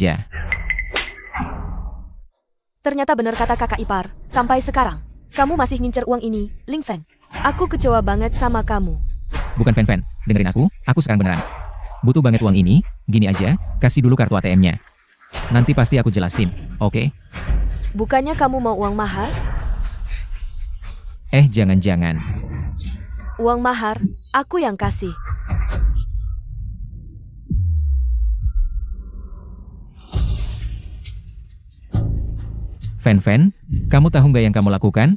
Ya, Ternyata benar kata kakak ipar, sampai sekarang. Kamu masih ngincer uang ini, Ling Feng. Aku kecewa banget sama kamu. bukan fan-fan. Dengerin aku sekarang beneran. Butuh banget uang ini, gini aja, kasih dulu kartu ATM-nya. Nanti pasti aku jelasin, oke? Bukannya kamu mau uang mahar? Jangan-jangan. Uang mahar, aku yang kasih. Fan-fan, kamu tahu nggak yang kamu lakukan?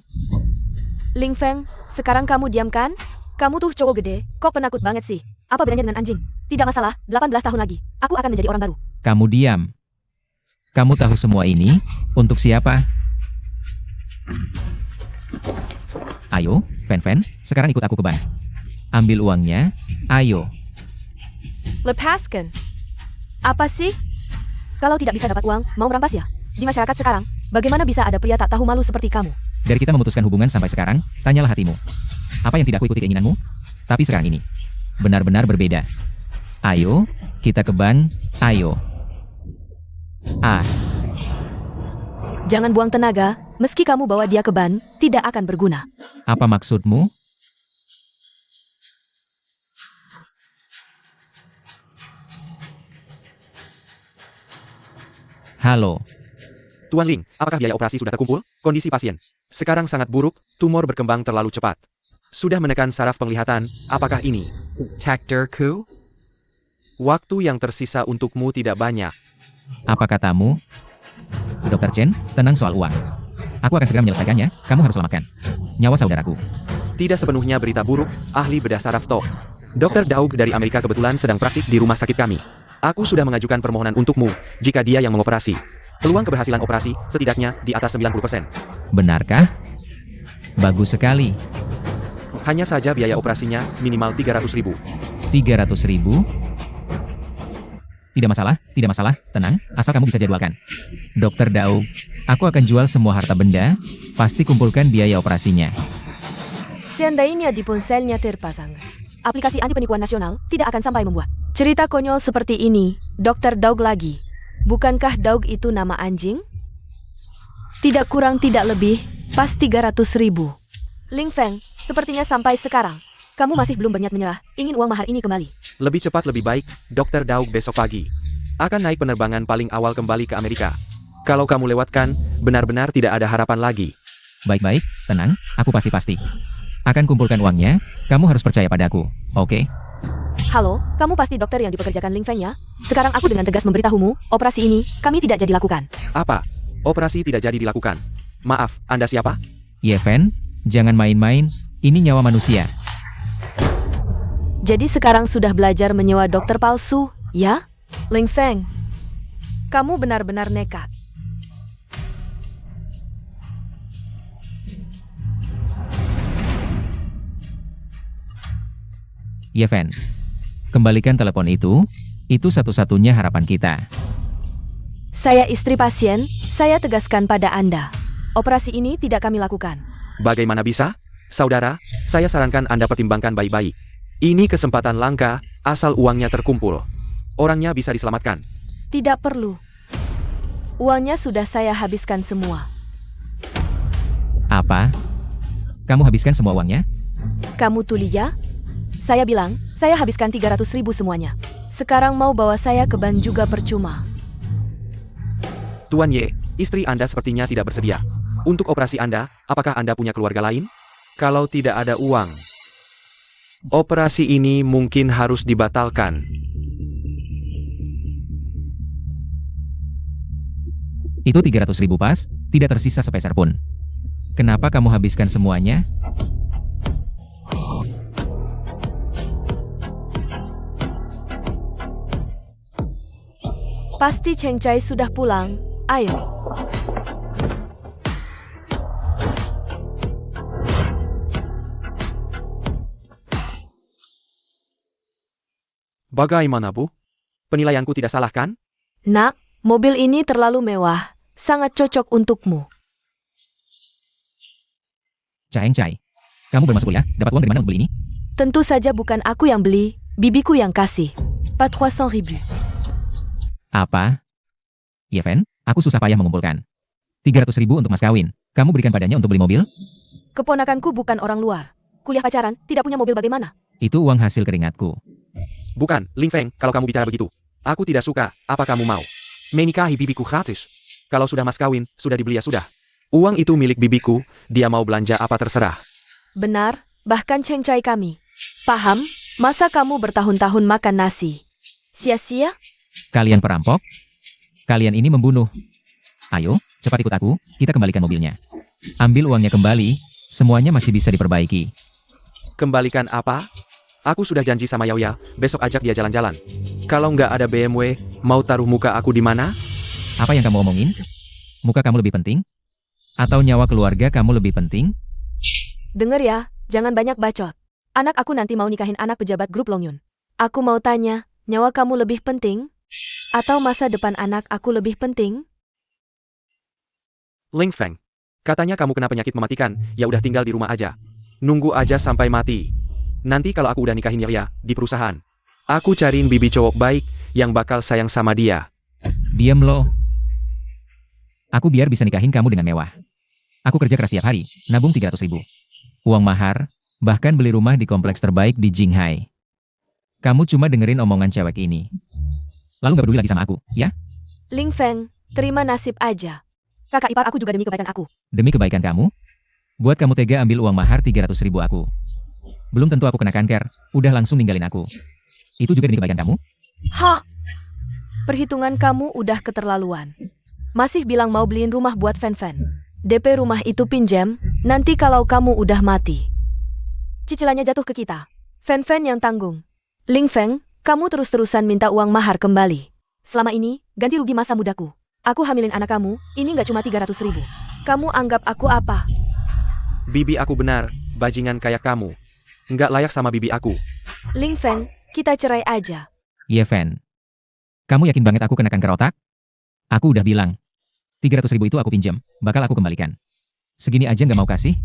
Ling Feng, sekarang kamu diam kan? Kamu tuh cowok gede, kok penakut banget sih? Apa bedanya dengan anjing? Tidak masalah, 18 tahun lagi. Aku akan menjadi orang baru. Kamu diam. Kamu tahu semua ini, untuk siapa? Ayo, fan-fan, sekarang ikut aku ke bank. Ambil uangnya, ayo. Lepaskan. Apa sih? Kalau tidak bisa dapat uang, mau merampas ya? Di masyarakat sekarang, bagaimana bisa ada pria tak tahu malu seperti kamu? Dari kita memutuskan hubungan sampai sekarang, tanyalah hatimu. Apa yang tidak kuikuti keinginanmu? Tapi sekarang ini, benar-benar berbeda. Ayo, kita ke bank, ayo. Jangan buang tenaga, meski kamu bawa dia ke ban, tidak akan berguna. Apa maksudmu? Halo, Tuan Ling, apakah biaya operasi sudah terkumpul? Kondisi pasien sekarang sangat buruk, tumor berkembang terlalu cepat. Sudah menekan saraf penglihatan, apakah ini takdirku? Waktu yang tersisa untukmu tidak banyak. apa katamu? Dr. Chen, tenang soal uang. Aku akan segera menyelesaikannya, kamu harus selamatkan nyawa saudaraku. Tidak sepenuhnya berita buruk, ahli bedah saraf Tok. Dr. Daug dari Amerika kebetulan sedang praktik di rumah sakit kami. Aku sudah mengajukan permohonan untukmu, jika dia yang mengoperasi. Peluang keberhasilan operasi, setidaknya di atas 90%. Benarkah? Bagus sekali. Hanya saja biaya operasinya minimal 300.000. 300.000? Tidak masalah, tenang, asal kamu bisa jadwalkan. Dokter Daug, aku akan jual semua harta benda, pasti kumpulkan biaya operasinya. Seandainya di ponselnya terpasang aplikasi anti penipuan nasional, tidak akan sampai membuat cerita konyol seperti ini. Dr. Daug lagi. Bukankah Daug itu nama anjing? Tidak kurang tidak lebih, pas 300.000. Ling Feng, sepertinya sampai sekarang, kamu masih belum berniat menyerah, ingin uang mahar ini kembali. Lebih cepat lebih baik, Dr. Daug besok pagi akan naik penerbangan paling awal kembali ke Amerika. Kalau kamu lewatkan, benar-benar tidak ada harapan lagi. Baik-baik, tenang, aku pasti. Akan kumpulkan uangnya, kamu harus percaya padaku, oke? Halo, kamu pasti dokter yang dipekerjakan Ling Feng ya? Sekarang aku dengan tegas memberitahumu, operasi ini, kami tidak jadi lakukan. Apa? Operasi tidak jadi dilakukan. Maaf, Anda siapa? Yeven, jangan main-main, ini nyawa manusia. Jadi sekarang sudah belajar menyewa dokter palsu, ya? Ling Feng, kamu benar-benar nekat. Yeven, kembalikan telepon itu satu-satunya harapan kita. Saya istri pasien, saya tegaskan pada Anda. Operasi ini tidak kami lakukan. Bagaimana bisa? Saudara, saya sarankan Anda pertimbangkan baik-baik. Ini kesempatan langka, asal uangnya terkumpul. Orangnya bisa diselamatkan. Tidak perlu. Uangnya sudah saya habiskan semua. Apa? Kamu habiskan semua uangnya? Kamu tuli ya? Saya bilang, saya habiskan 300.000 semuanya. Sekarang mau bawa saya ke ban juga percuma. Tuan Ye, istri Anda sepertinya tidak bersedia. Untuk operasi Anda, apakah Anda punya keluarga lain? Kalau tidak ada uang, operasi ini mungkin harus dibatalkan. Itu 300.000 pas, tidak tersisa sepeser pun. Kenapa kamu habiskan semuanya? Pasti Cheng Chai sudah pulang. Ayo. Bagaimana, Bu? Penilaianku tidak salah kan? Nak, mobil ini terlalu mewah. Sangat cocok untukmu. Cheng Chai, kamu bermasuk kuliah, dapat uang dari mana untuk beli ini? Tentu saja bukan aku yang beli, bibiku yang kasih. Pas 300.000. Apa? Yeven, aku susah payah mengumpulkan 300.000 untuk mas kawin. Kamu berikan padanya untuk beli mobil? Keponakanku bukan orang luar. Kuliah pacaran, tidak punya mobil bagaimana? Itu uang hasil keringatku. Bukan, Ling Feng, kalau kamu bicara begitu. Aku tidak suka, apa kamu mau? Menikahi bibiku gratis. Kalau sudah mas kawin, sudah dibeli ya sudah. Uang itu milik bibiku, dia mau belanja apa terserah. Benar, bahkan cengcai kami. Paham? Masa kamu bertahun-tahun makan nasi? Sia-sia? Kalian perampok? Kalian ini membunuh. Ayo, cepat ikut aku, kita kembalikan mobilnya. Ambil uangnya kembali, semuanya masih bisa diperbaiki. Kembalikan apa? Aku sudah janji sama Yaoya, besok ajak dia jalan-jalan. Kalau nggak ada BMW, mau taruh muka aku di mana? Apa yang kamu omongin? Muka kamu lebih penting? Atau nyawa keluarga kamu lebih penting? Dengar ya, jangan banyak bacot. Anak aku nanti mau nikahin anak pejabat grup Longyun. Aku mau tanya, nyawa kamu lebih penting? Atau masa depan anak aku lebih penting? Ling Feng, katanya kamu kena penyakit mematikan, ya udah tinggal di rumah aja. Nunggu aja sampai mati. Nanti kalau aku udah nikahin Yaoya, di perusahaan, aku cariin bibi cowok baik, yang bakal sayang sama dia. Diam lo. Aku biar bisa nikahin kamu dengan mewah. Aku kerja keras tiap hari, nabung 300.000. Uang mahar, bahkan beli rumah di kompleks terbaik di Jinghai. Kamu cuma dengerin omongan cewek ini. Lalu gak peduli lagi sama aku, ya? Ling Feng, terima nasib aja. Kakak ipar aku juga demi kebaikan aku. Demi kebaikan kamu? Buat kamu tega ambil uang mahar 300.000 aku. Belum tentu aku kena kanker, udah langsung ninggalin aku. Itu juga demi kebaikan kamu? Hah? Perhitungan kamu udah keterlaluan. Masih bilang mau beliin rumah buat Fen-Fen. DP rumah itu pinjam, nanti kalau kamu udah mati. Cicilannya jatuh ke kita. Fen-Fen yang tanggung. Ling Feng, kamu terus-terusan minta uang mahar kembali. Selama ini, ganti rugi masa mudaku. Aku hamilin anak kamu, ini nggak cuma 300.000. Kamu anggap aku apa? Bibi aku benar, bajingan kayak kamu. Nggak layak sama bibi aku. Ling Feng, kita cerai aja. Yeven. Kamu yakin banget aku kena kanker otak? Aku udah bilang. 300.000 itu aku pinjam, bakal aku kembalikan. Segini aja nggak mau kasih?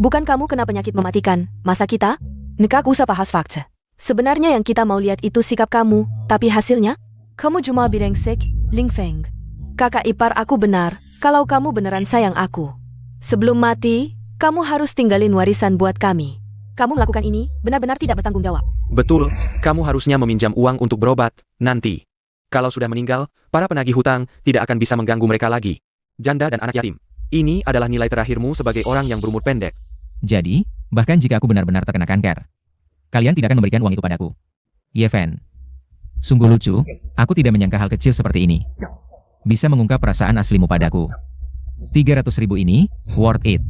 Bukan kamu kena penyakit mematikan, masa kita? Nekak usah bahas fakta. Sebenarnya yang kita mau lihat itu sikap kamu, tapi hasilnya? Kamu cuma birengsek, Ling Feng. Kakak ipar aku benar, kalau kamu beneran sayang aku. Sebelum mati, kamu harus tinggalin warisan buat kami. Kamu melakukan ini, benar-benar tidak bertanggung jawab. Betul, kamu harusnya meminjam uang untuk berobat, nanti. Kalau sudah meninggal, para penagih hutang tidak akan bisa mengganggu mereka lagi. Janda dan anak yatim. Ini adalah nilai terakhirmu sebagai orang yang berumur pendek. Jadi, bahkan jika aku benar-benar terkena kanker, kalian tidak akan memberikan uang itu padaku. Yeven. Sungguh lucu, aku tidak menyangka hal kecil seperti ini. Bisa mengungkap perasaan aslimu padaku. 300.000 ini, worth it.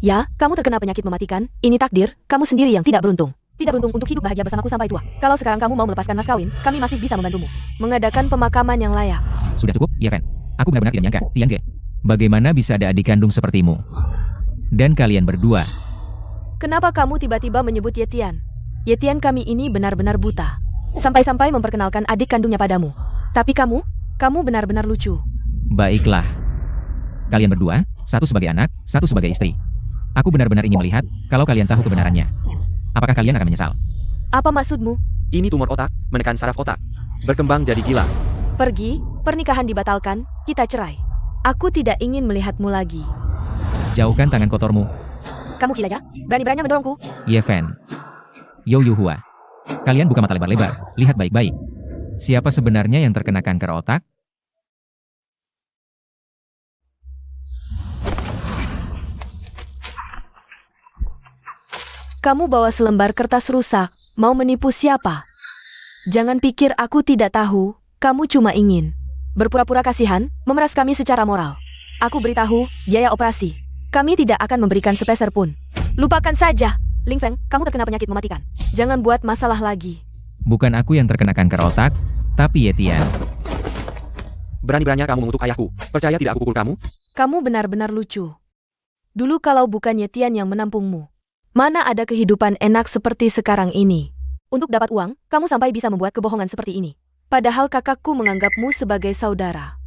Ya, kamu terkena penyakit mematikan, ini takdir, kamu sendiri yang tidak beruntung. Tidak beruntung untuk hidup bahagia bersamaku sampai tua. Kalau sekarang kamu mau melepaskan mas kawin, kami masih bisa membantumu. Mengadakan pemakaman yang layak. Sudah cukup, Yeven. Aku benar-benar tidak menyangka, Tiange. Bagaimana bisa ada adik kandung sepertimu? Dan kalian berdua. Kenapa kamu tiba-tiba menyebut Yetian? Yetian kami ini benar-benar buta. Sampai-sampai memperkenalkan adik kandungnya padamu. Tapi kamu benar-benar lucu. Baiklah. Kalian berdua, satu sebagai anak, satu sebagai istri. Aku benar-benar ingin melihat, kalau kalian tahu kebenarannya. Apakah kalian akan menyesal? Apa maksudmu? Ini tumor otak, menekan saraf otak. Berkembang jadi gila. Pergi, pernikahan dibatalkan, kita cerai. Aku tidak ingin melihatmu lagi. Jauhkan tangan kotormu. Kamu gila ya? Berani-beraninya mendorongku. Yeven. Yo Yuhua. Kalian buka mata lebar-lebar, lihat baik-baik. Siapa sebenarnya yang terkena kanker otak? Kamu bawa selembar kertas rusak, mau menipu siapa? Jangan pikir aku tidak tahu, kamu cuma ingin berpura-pura kasihan, memeras kami secara moral. Aku beritahu, biaya operasi. Kami tidak akan memberikan sepeser pun. Lupakan saja. Ling Feng, kamu terkena penyakit mematikan. Jangan buat masalah lagi. Bukan aku yang terkena kanker otak, tapi Yetian. Berani-beraninya kamu mengutuk ayahku. Percaya tidak aku pukul kamu? Kamu benar-benar lucu. Dulu kalau bukan Yetian yang menampungmu, mana ada kehidupan enak seperti sekarang ini? Untuk dapat uang, kamu sampai bisa membuat kebohongan seperti ini. Padahal kakakku menganggapmu sebagai saudara.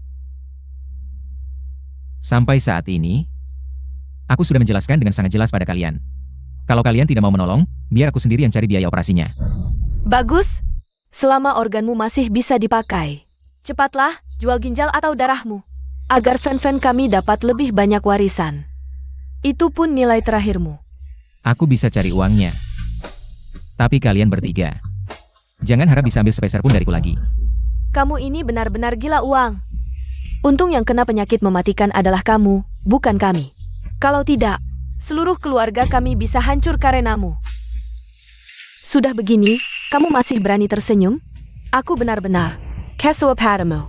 Sampai saat ini, aku sudah menjelaskan dengan sangat jelas pada kalian. Kalau kalian tidak mau menolong, biar aku sendiri yang cari biaya operasinya. Bagus. Selama organmu masih bisa dipakai. Cepatlah, jual ginjal atau darahmu, agar fan-fan kami dapat lebih banyak warisan. Itu pun nilai terakhirmu. Aku bisa cari uangnya. Tapi kalian bertiga, jangan harap bisa ambil sepeser pun dariku lagi. Kamu ini benar-benar gila uang. Untung yang kena penyakit mematikan adalah kamu, bukan kami. Kalau tidak, seluruh keluarga kami bisa hancur karenamu. Sudah begini, kamu masih berani tersenyum? Aku benar-benar Kesoa padamu.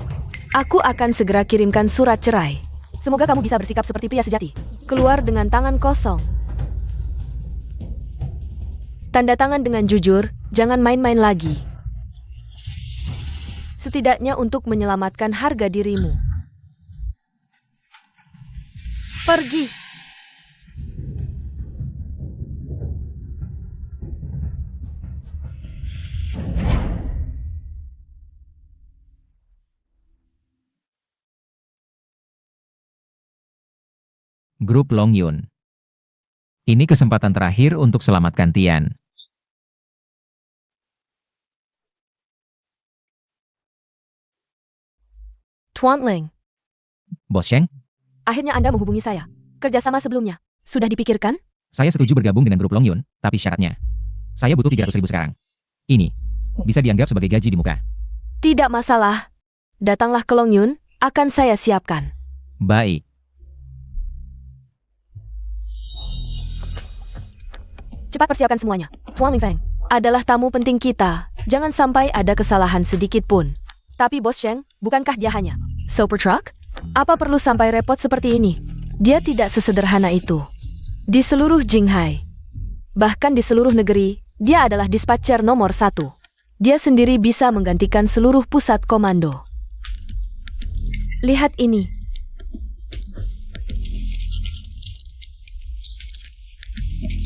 Aku akan segera kirimkan surat cerai. Semoga kamu bisa bersikap seperti pria sejati. Keluar dengan tangan kosong. Tanda tangan dengan jujur, jangan main-main lagi. Setidaknya untuk menyelamatkan harga dirimu. Pergi. Grup Long Yun. Ini kesempatan terakhir untuk selamatkan Tian. Tuan Ling, Bos Sheng, akhirnya Anda menghubungi saya. Kerjasama sebelumnya, sudah dipikirkan? saya setuju bergabung dengan grup Long Yun, tapi syaratnya, saya butuh 300.000 sekarang. Ini bisa dianggap sebagai gaji di muka. Tidak masalah. Datanglah ke Long Yun, akan saya siapkan. Baik. Cepat persiapkan semuanya. Tuan Ling Feng adalah tamu penting kita. Jangan sampai ada kesalahan sedikit pun. Tapi Bos Sheng, bukankah dia hanya super truck? Apa perlu sampai repot seperti ini? Dia tidak sesederhana itu. Di seluruh Jinghai, bahkan di seluruh negeri, dia adalah dispatcher nomor 1. Dia sendiri bisa menggantikan seluruh pusat komando. Lihat ini.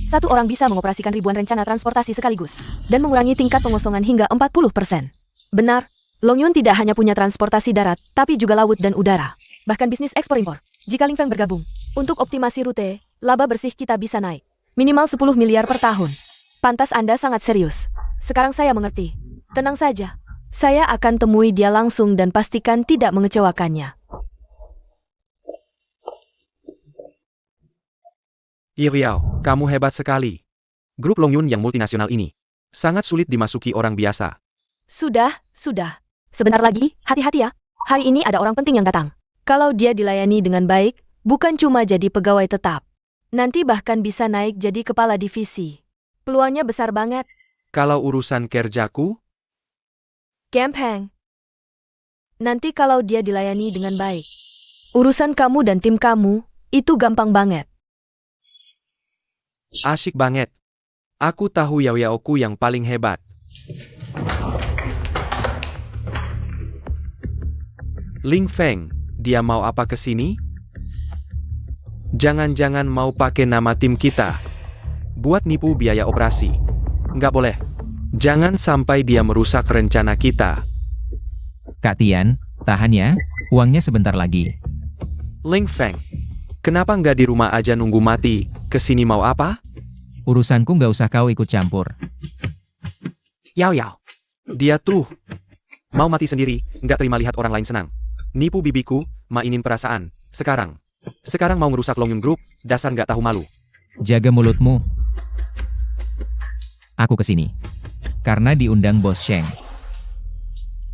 Satu orang bisa mengoperasikan ribuan rencana transportasi sekaligus dan mengurangi tingkat pengosongan hingga 40%. Benar, Long Yun tidak hanya punya transportasi darat, tapi juga laut dan udara. Bahkan bisnis ekspor-impor. Jika Ling Feng bergabung, untuk optimasi rute, laba bersih kita bisa naik. Minimal 10 miliar per tahun. Pantas Anda sangat serius. Sekarang saya mengerti. Tenang saja. Saya akan temui dia langsung dan pastikan tidak mengecewakannya. Iriao, kamu hebat sekali. Grup Long Yun yang multinasional ini sangat sulit dimasuki orang biasa. Sudah. Sebentar lagi, hati-hati ya. Hari ini ada orang penting yang datang. Kalau dia dilayani dengan baik, bukan cuma jadi pegawai tetap. Nanti bahkan bisa naik jadi kepala divisi. Peluangnya besar banget. Kalau urusan kerjaku, Gampang. Nanti kalau dia dilayani dengan baik. Urusan kamu dan tim kamu, itu gampang banget. asyik banget. Aku tahu yaoyaoku yang paling hebat. Ling Feng, dia mau apa ke sini? Jangan-jangan mau pakai nama tim kita. Buat nipu biaya operasi. Nggak boleh. Jangan sampai dia merusak rencana kita. Kak Tian, tahan ya, uangnya sebentar lagi. Ling Feng, kenapa nggak di rumah aja nunggu mati? Kesini mau apa? Urusanku nggak usah kau ikut campur. Yao, dia tuh mau mati sendiri, nggak terima lihat orang lain senang. Nipu bibiku, mainin perasaan. Sekarang mau ngerusak Long Yun Group, dasar nggak tahu malu. Jaga mulutmu. Aku kesini karena diundang Bos Sheng.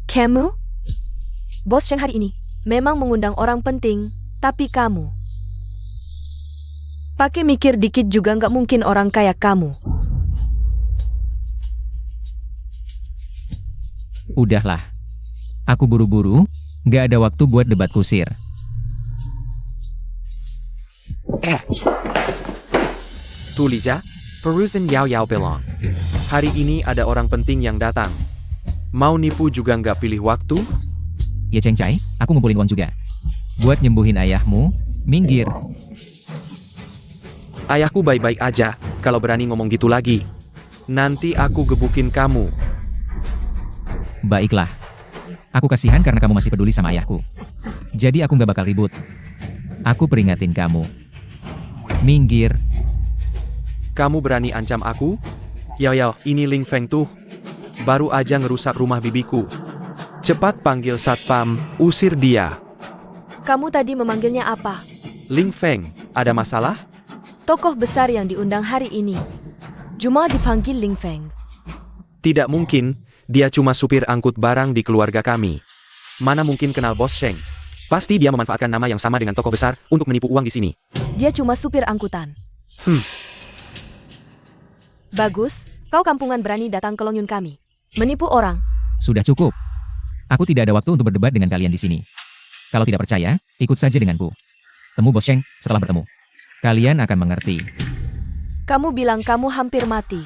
Kamu? Bos Sheng hari ini memang mengundang orang penting, tapi kamu pakai mikir dikit juga nggak mungkin orang kayak kamu. Udahlah. Aku buru-buru, nggak ada waktu buat debat kusir. Tuh Lija, perusahaan Yao belong. Hari ini ada orang penting yang datang. Mau nipu juga nggak pilih waktu? Ya Cheng Chai, aku ngumpulin uang juga. Buat nyembuhin ayahmu, minggir. Ayahku baik-baik aja, kalau berani ngomong gitu lagi. Nanti aku gebukin kamu. Baiklah. Aku kasihan karena kamu masih peduli sama ayahku. Jadi aku nggak bakal ribut. Aku peringatin kamu. Minggir. Kamu berani ancam aku? Yao, ini Ling Feng tuh. Baru aja ngerusak rumah bibiku. Cepat panggil satpam, usir dia. Kamu tadi memanggilnya apa? Ling Feng, ada masalah? Tokoh besar yang diundang hari ini. Cuma dipanggil Ling Feng. Tidak mungkin, dia cuma supir angkut barang di keluarga kami. Mana mungkin kenal Bos Sheng? Pasti dia memanfaatkan nama yang sama dengan tokoh besar untuk menipu uang di sini. Dia cuma supir angkutan. Hmm. Bagus, kau kampungan berani datang ke Longyun kami. Menipu orang. Sudah cukup. Aku tidak ada waktu untuk berdebat dengan kalian di sini. Kalau tidak percaya, ikut saja denganku. Temu Bos Sheng setelah bertemu. Kalian akan mengerti. Kamu bilang kamu hampir mati.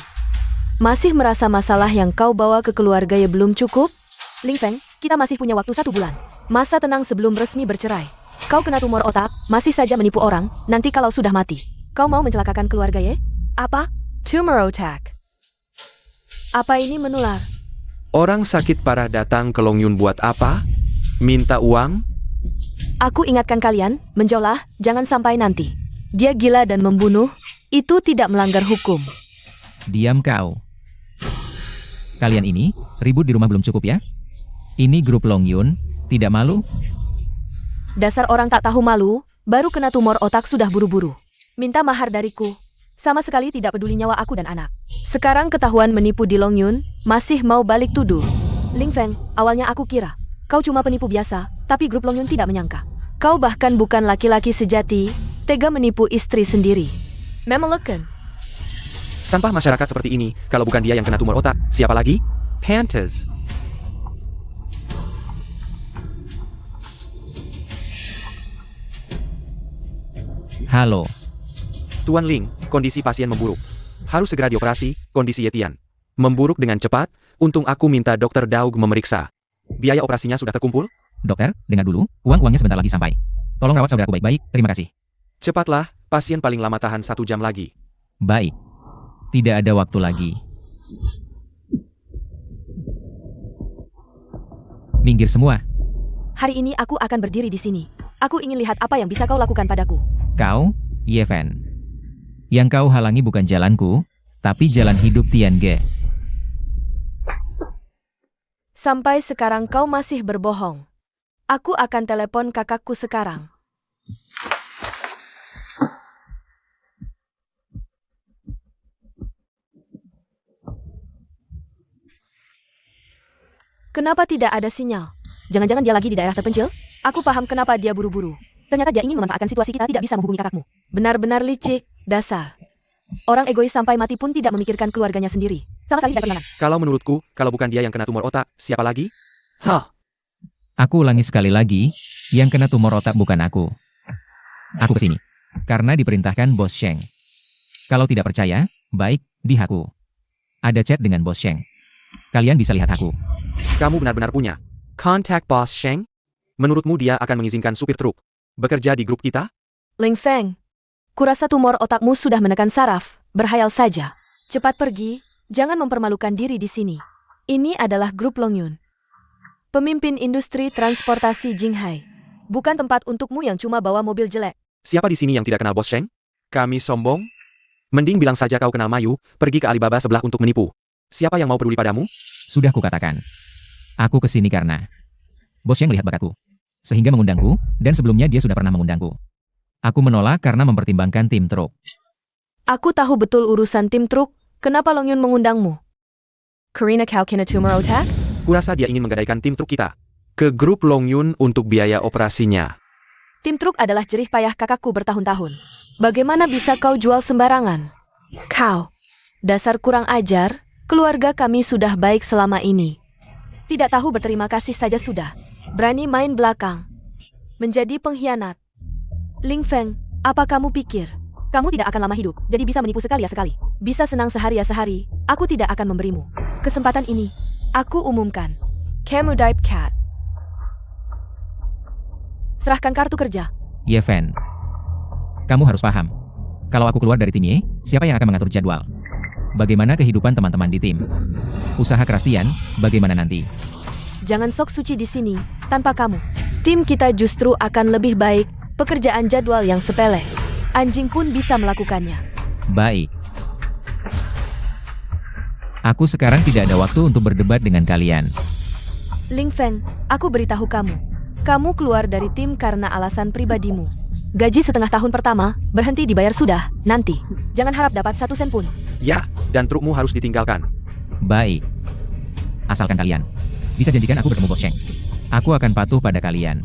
Masih merasa masalah yang kau bawa ke keluarga ya belum cukup? Ling Feng, kita masih punya waktu 1 bulan. Masa tenang sebelum resmi bercerai. Kau kena tumor otak, masih saja menipu orang, nanti kalau sudah mati. Kau mau mencelakakan keluarga ya? Apa? Tumor otak. Apa ini menular? Orang sakit parah datang ke Longyun buat apa? Minta uang? Aku ingatkan kalian, menjauhlah, jangan sampai nanti. Dia gila dan membunuh, itu tidak melanggar hukum. Diam kau. Kalian ini, ribut di rumah belum cukup ya? Ini grup Longyun, tidak malu? Dasar orang tak tahu malu, baru kena tumor otak sudah buru-buru. Minta mahar dariku. Sama sekali tidak peduli nyawa aku dan anak. Sekarang ketahuan menipu di Longyun, masih mau balik tuduh. Ling Feng, awalnya aku kira kau cuma penipu biasa, tapi grup Longyun tidak menyangka. Kau bahkan bukan laki-laki sejati, tega menipu istri sendiri. Memeleken. Sampah masyarakat seperti ini, kalau bukan dia yang kena tumor otak, siapa lagi? Pantes. Halo. Tuan Ling, kondisi pasien memburuk. Harus segera dioperasi, kondisi Yetian memburuk dengan cepat, untung aku minta dokter Daug memeriksa. Biaya operasinya sudah terkumpul? Dokter, dengar dulu, uangnya sebentar lagi sampai. Tolong rawat saudaraku baik-baik, terima kasih. Cepatlah, pasien paling lama tahan 1 jam lagi. Baik. Tidak ada waktu lagi. Minggir semua. Hari ini aku akan berdiri di sini. Aku ingin lihat apa yang bisa kau lakukan padaku. Kau, Ye Fen. Yang kau halangi bukan jalanku, tapi jalan hidup Tian Ge. Sampai sekarang kau masih berbohong. Aku akan telepon kakakku sekarang. Kenapa tidak ada sinyal? Jangan-jangan dia lagi di daerah terpencil? Aku paham kenapa dia buru-buru. Ternyata dia ingin memanfaatkan situasi kita tidak bisa menghubungi kakakmu. Benar-benar licik, dasar. Orang egois sampai mati pun tidak memikirkan keluarganya sendiri. Sama sekali tidak pernah. Kalau menurutku, kalau bukan dia yang kena tumor otak, siapa lagi? Hah? Aku ulangi sekali lagi, yang kena tumor otak bukan aku. Aku kesini. Karena diperintahkan Bos Sheng. Kalau tidak percaya, baik, di aku. Ada chat dengan Bos Sheng. Kalian bisa lihat aku. Kamu benar-benar punya kontak Bos Sheng? Menurutmu dia akan mengizinkan supir truk bekerja di grup kita? Ling Feng, kurasa tumor otakmu sudah menekan saraf, berhayal saja. Cepat pergi, jangan mempermalukan diri di sini. Ini adalah grup Longyun. Pemimpin industri transportasi Jinghai. Bukan tempat untukmu yang cuma bawa mobil jelek. Siapa di sini yang tidak kenal Bos Sheng? Kami sombong? Mending bilang saja kau kenal Mayu, pergi ke Alibaba sebelah untuk menipu. Siapa yang mau peduli padamu? Sudah kukatakan. Aku kesini karena Bos Sheng melihat bakatku. Sehingga mengundangku, dan sebelumnya dia sudah pernah mengundangku. Aku menolak karena mempertimbangkan tim truk. Aku tahu betul urusan tim truk, kenapa Longyun mengundangmu? Karina kau kena tumor otak? Kurasa dia ingin menggadaikan tim truk kita ke grup Longyun untuk biaya operasinya. Tim truk adalah jerih payah kakakku bertahun-tahun. Bagaimana bisa kau jual sembarangan? Kau, dasar kurang ajar, keluarga kami sudah baik selama ini. Tidak tahu berterima kasih saja sudah. Berani main belakang. Menjadi pengkhianat. Ling Feng, apa kamu pikir? Kamu tidak akan lama hidup, jadi bisa menipu sekali ya sekali. Bisa senang sehari ya sehari, aku tidak akan memberimu. Kesempatan ini, aku umumkan. Kamu Dive Cat. Serahkan kartu kerja. Ye Fen. Kamu harus paham. Kalau aku keluar dari tim Ye, siapa yang akan mengatur jadwal? Bagaimana kehidupan teman-teman di tim? Usaha keras Tian, bagaimana nanti? Jangan sok suci di sini, tanpa kamu. Tim kita justru akan lebih baik, pekerjaan jadwal yang sepele. Anjing pun bisa melakukannya. Baik. Aku sekarang tidak ada waktu untuk berdebat dengan kalian. Ling Feng, aku beritahu kamu. Kamu keluar dari tim karena alasan pribadimu. Gaji setengah tahun pertama, berhenti dibayar sudah, nanti. Jangan harap dapat 1 sen pun. Ya, dan trukmu harus ditinggalkan. Baik. Asalkan kalian bisa janjikan aku bertemu Bos Sheng. Aku akan patuh pada kalian.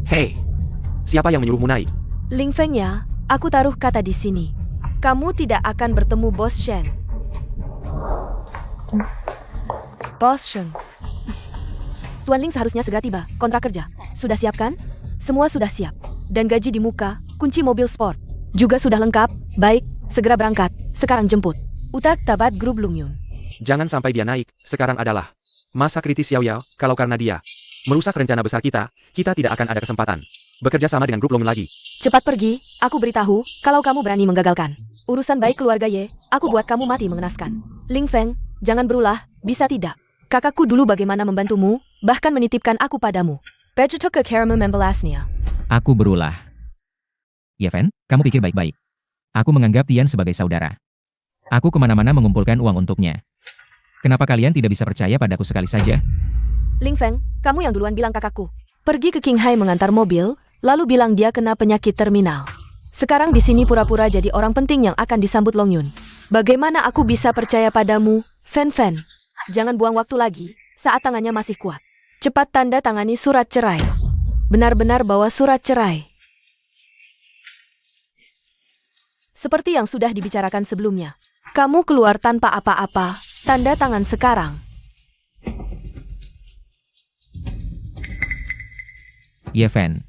Hei, siapa yang menyuruhmu naik? Ling Feng ya, aku taruh kata di sini. Kamu tidak akan bertemu Bos Shen. Bos Shen. Tuan Ling seharusnya segera tiba. Kontrak kerja. Sudah siap kan? Semua sudah siap. Dan gaji di muka, kunci mobil sport. Juga sudah lengkap. Baik, segera berangkat. Sekarang jemput. Utak tabat grup Lung Yun. Jangan sampai dia naik. Sekarang adalah masa kritis Yao Yao. Kalau karena dia merusak rencana besar kita tidak akan ada kesempatan bekerja sama dengan grup Long lagi. Cepat pergi, aku beritahu, kalau kamu berani menggagalkan. Urusan baik keluarga Ye, aku buat kamu mati mengenaskan. Ling Feng, jangan berulah, bisa tidak. Kakakku dulu bagaimana membantumu, bahkan menitipkan aku padamu. Pecutok ke Caramel membelasnya. Aku berulah. Yeven, kamu pikir baik-baik. Aku menganggap Tian sebagai saudara. Aku kemana-mana mengumpulkan uang untuknya. Kenapa kalian tidak bisa percaya padaku sekali saja? Ling Feng, kamu yang duluan bilang kakakku. Pergi ke Qinghai mengantar mobil, lalu bilang dia kena penyakit terminal. Sekarang di sini pura-pura jadi orang penting yang akan disambut Long Yun. Bagaimana aku bisa percaya padamu, Fen Fen? Jangan buang waktu lagi, saat tangannya masih kuat. Cepat tanda tangani surat cerai. Benar-benar bawa surat cerai. Seperti yang sudah dibicarakan sebelumnya. Kamu keluar tanpa apa-apa, tanda tangan sekarang. Yeven.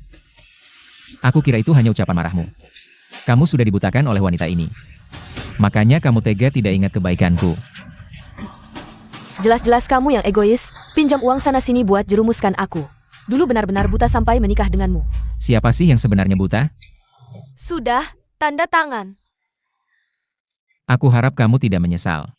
Aku kira itu hanya ucapan marahmu. Kamu sudah dibutakan oleh wanita ini. Makanya kamu tega tidak ingat kebaikanku. Jelas-jelas kamu yang egois, pinjam uang sana-sini buat jerumuskan aku. Dulu benar-benar buta sampai menikah denganmu. Siapa sih yang sebenarnya buta? Sudah, tanda tangan. Aku harap kamu tidak menyesal.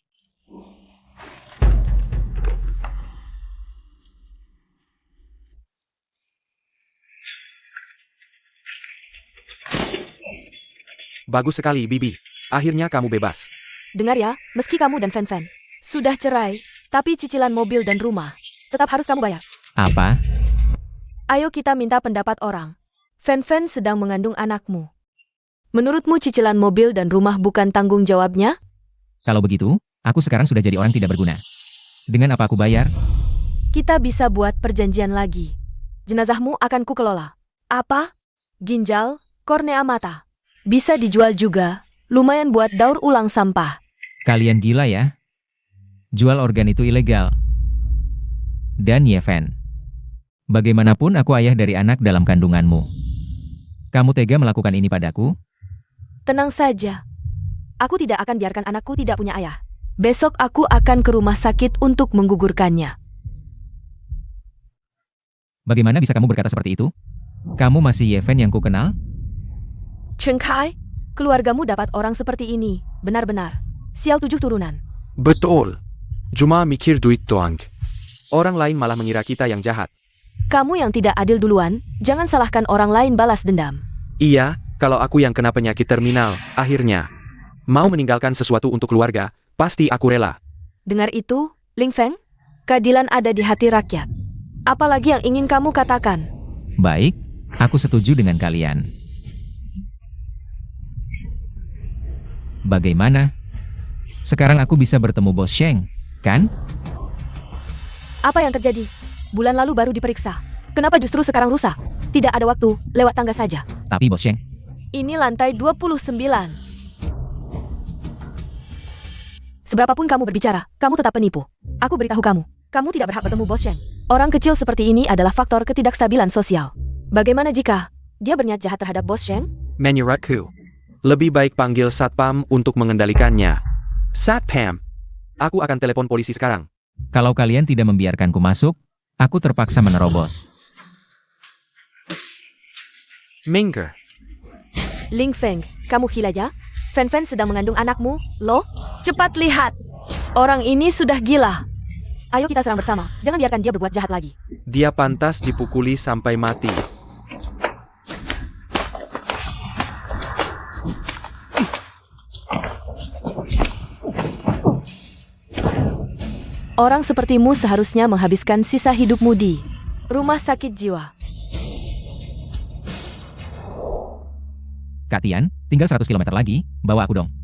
Bagus sekali, Bibi. Akhirnya kamu bebas. Dengar ya, meski kamu dan Fen Fen sudah cerai, tapi cicilan mobil dan rumah tetap harus kamu bayar. Apa? Ayo kita minta pendapat orang. Fen Fen sedang mengandung anakmu. Menurutmu cicilan mobil dan rumah bukan tanggung jawabnya? Kalau begitu, aku sekarang sudah jadi orang tidak berguna. Dengan apa aku bayar? Kita bisa buat perjanjian lagi. Jenazahmu akan kukelola. Apa? Ginjal, kornea mata. Bisa dijual juga, lumayan buat daur ulang sampah. Kalian gila ya? Jual organ itu ilegal. Dan Yeven, bagaimanapun aku ayah dari anak dalam kandunganmu. Kamu tega melakukan ini padaku? Tenang saja. Aku tidak akan biarkan anakku tidak punya ayah. Besok aku akan ke rumah sakit untuk menggugurkannya. Bagaimana bisa kamu berkata seperti itu? Kamu masih Yeven yang kukenal? Cheng Kai, keluargamu dapat orang seperti ini, benar-benar. Sial 7 turunan. Betul. Cuma mikir duit doang. Orang lain malah mengira kita yang jahat. Kamu yang tidak adil duluan, jangan salahkan orang lain balas dendam. Iya, kalau aku yang kena penyakit terminal, akhirnya mau meninggalkan sesuatu untuk keluarga, pasti aku rela. Dengar itu, Ling Feng? Keadilan ada di hati rakyat. Apalagi yang ingin kamu katakan? Baik, aku setuju dengan kalian. Bagaimana? Sekarang aku bisa bertemu Bos Sheng, kan? Apa yang terjadi? Bulan lalu baru diperiksa. Kenapa justru sekarang rusak? Tidak ada waktu, lewat tangga saja. Tapi Bos Sheng, Ini lantai 29. Seberapapun kamu berbicara, kamu tetap penipu. Aku beritahu kamu, kamu tidak berhak bertemu Bos Sheng. Orang kecil seperti ini adalah faktor ketidakstabilan sosial. Bagaimana jika dia berniat jahat terhadap Bos Sheng? Menurutku, lebih baik panggil Satpam untuk mengendalikannya. Satpam, aku akan telepon polisi sekarang. kalau kalian tidak membiarkanku masuk, aku terpaksa menerobos. Mingger, Ling Feng, kamu gila ya? Fen Fen sedang mengandung anakmu, loh? Cepat lihat. Orang ini sudah gila. Ayo kita serang bersama, jangan biarkan dia berbuat jahat lagi. dia pantas dipukuli sampai mati. Orang sepertimu seharusnya menghabiskan sisa hidupmu di rumah sakit jiwa. Kak Tian, tinggal 100 km lagi, bawa aku dong.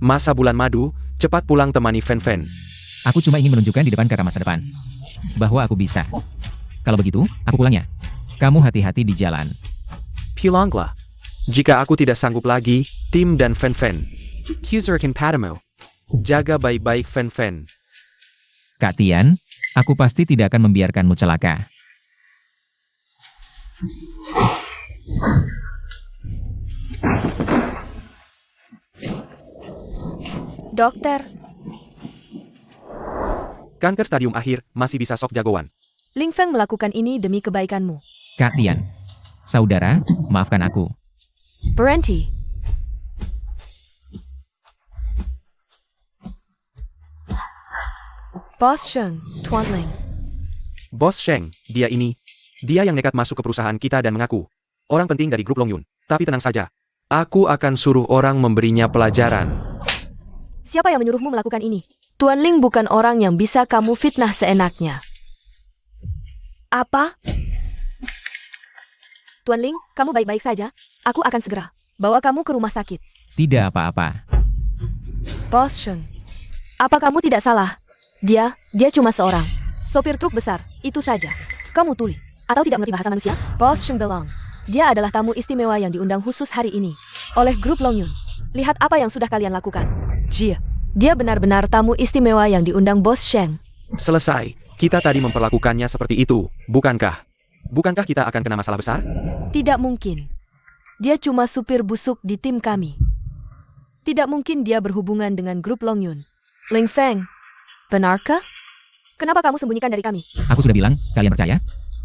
Masa bulan madu, cepat pulang temani Fen Fen. Aku cuma ingin menunjukkan di depan kakak masa depan. Bahwa aku bisa. Kalau begitu, aku pulang ya. Kamu hati-hati di jalan. Pulanglah. Jika aku tidak sanggup lagi, Tim dan Fen Fen. Kuserkan padamu. Jaga baik-baik Fen Fen. Kak Tian, aku pasti tidak akan membiarkanmu celaka. Dokter, Kanker stadium akhir, masih bisa sok jagoan. Ling Feng melakukan ini demi kebaikanmu. Kak Tian. Saudara, maafkan aku. Berhenti. Bos Sheng, Tuan Ling. Bos Sheng, dia yang nekat masuk ke perusahaan kita dan mengaku orang penting dari grup Longyun. Tapi tenang saja. Aku akan suruh orang memberinya pelajaran. Siapa yang menyuruhmu melakukan ini? Tuan Ling bukan orang yang bisa kamu fitnah seenaknya. Apa? Tuan Ling, kamu baik-baik saja? Aku akan segera bawa kamu ke rumah sakit. Tidak apa-apa. Bos Sheng, apa kamu tidak salah? Dia cuma seorang sopir truk besar, itu saja. Kamu tuli, atau tidak mengerti bahasa manusia? Bos Sheng bilang, dia adalah tamu istimewa yang diundang khusus hari ini oleh grup Longyun. Lihat apa yang sudah kalian lakukan. Dia benar-benar tamu istimewa yang diundang Bos Sheng. Selesai. Kita tadi memperlakukannya seperti itu, bukankah? Bukankah kita akan kena masalah besar? Tidak mungkin. Dia cuma supir busuk di tim kami. Tidak mungkin dia berhubungan dengan grup Longyun. Ling Feng, benarkah? Kenapa kamu sembunyikan dari kami? Aku sudah bilang, kalian percaya?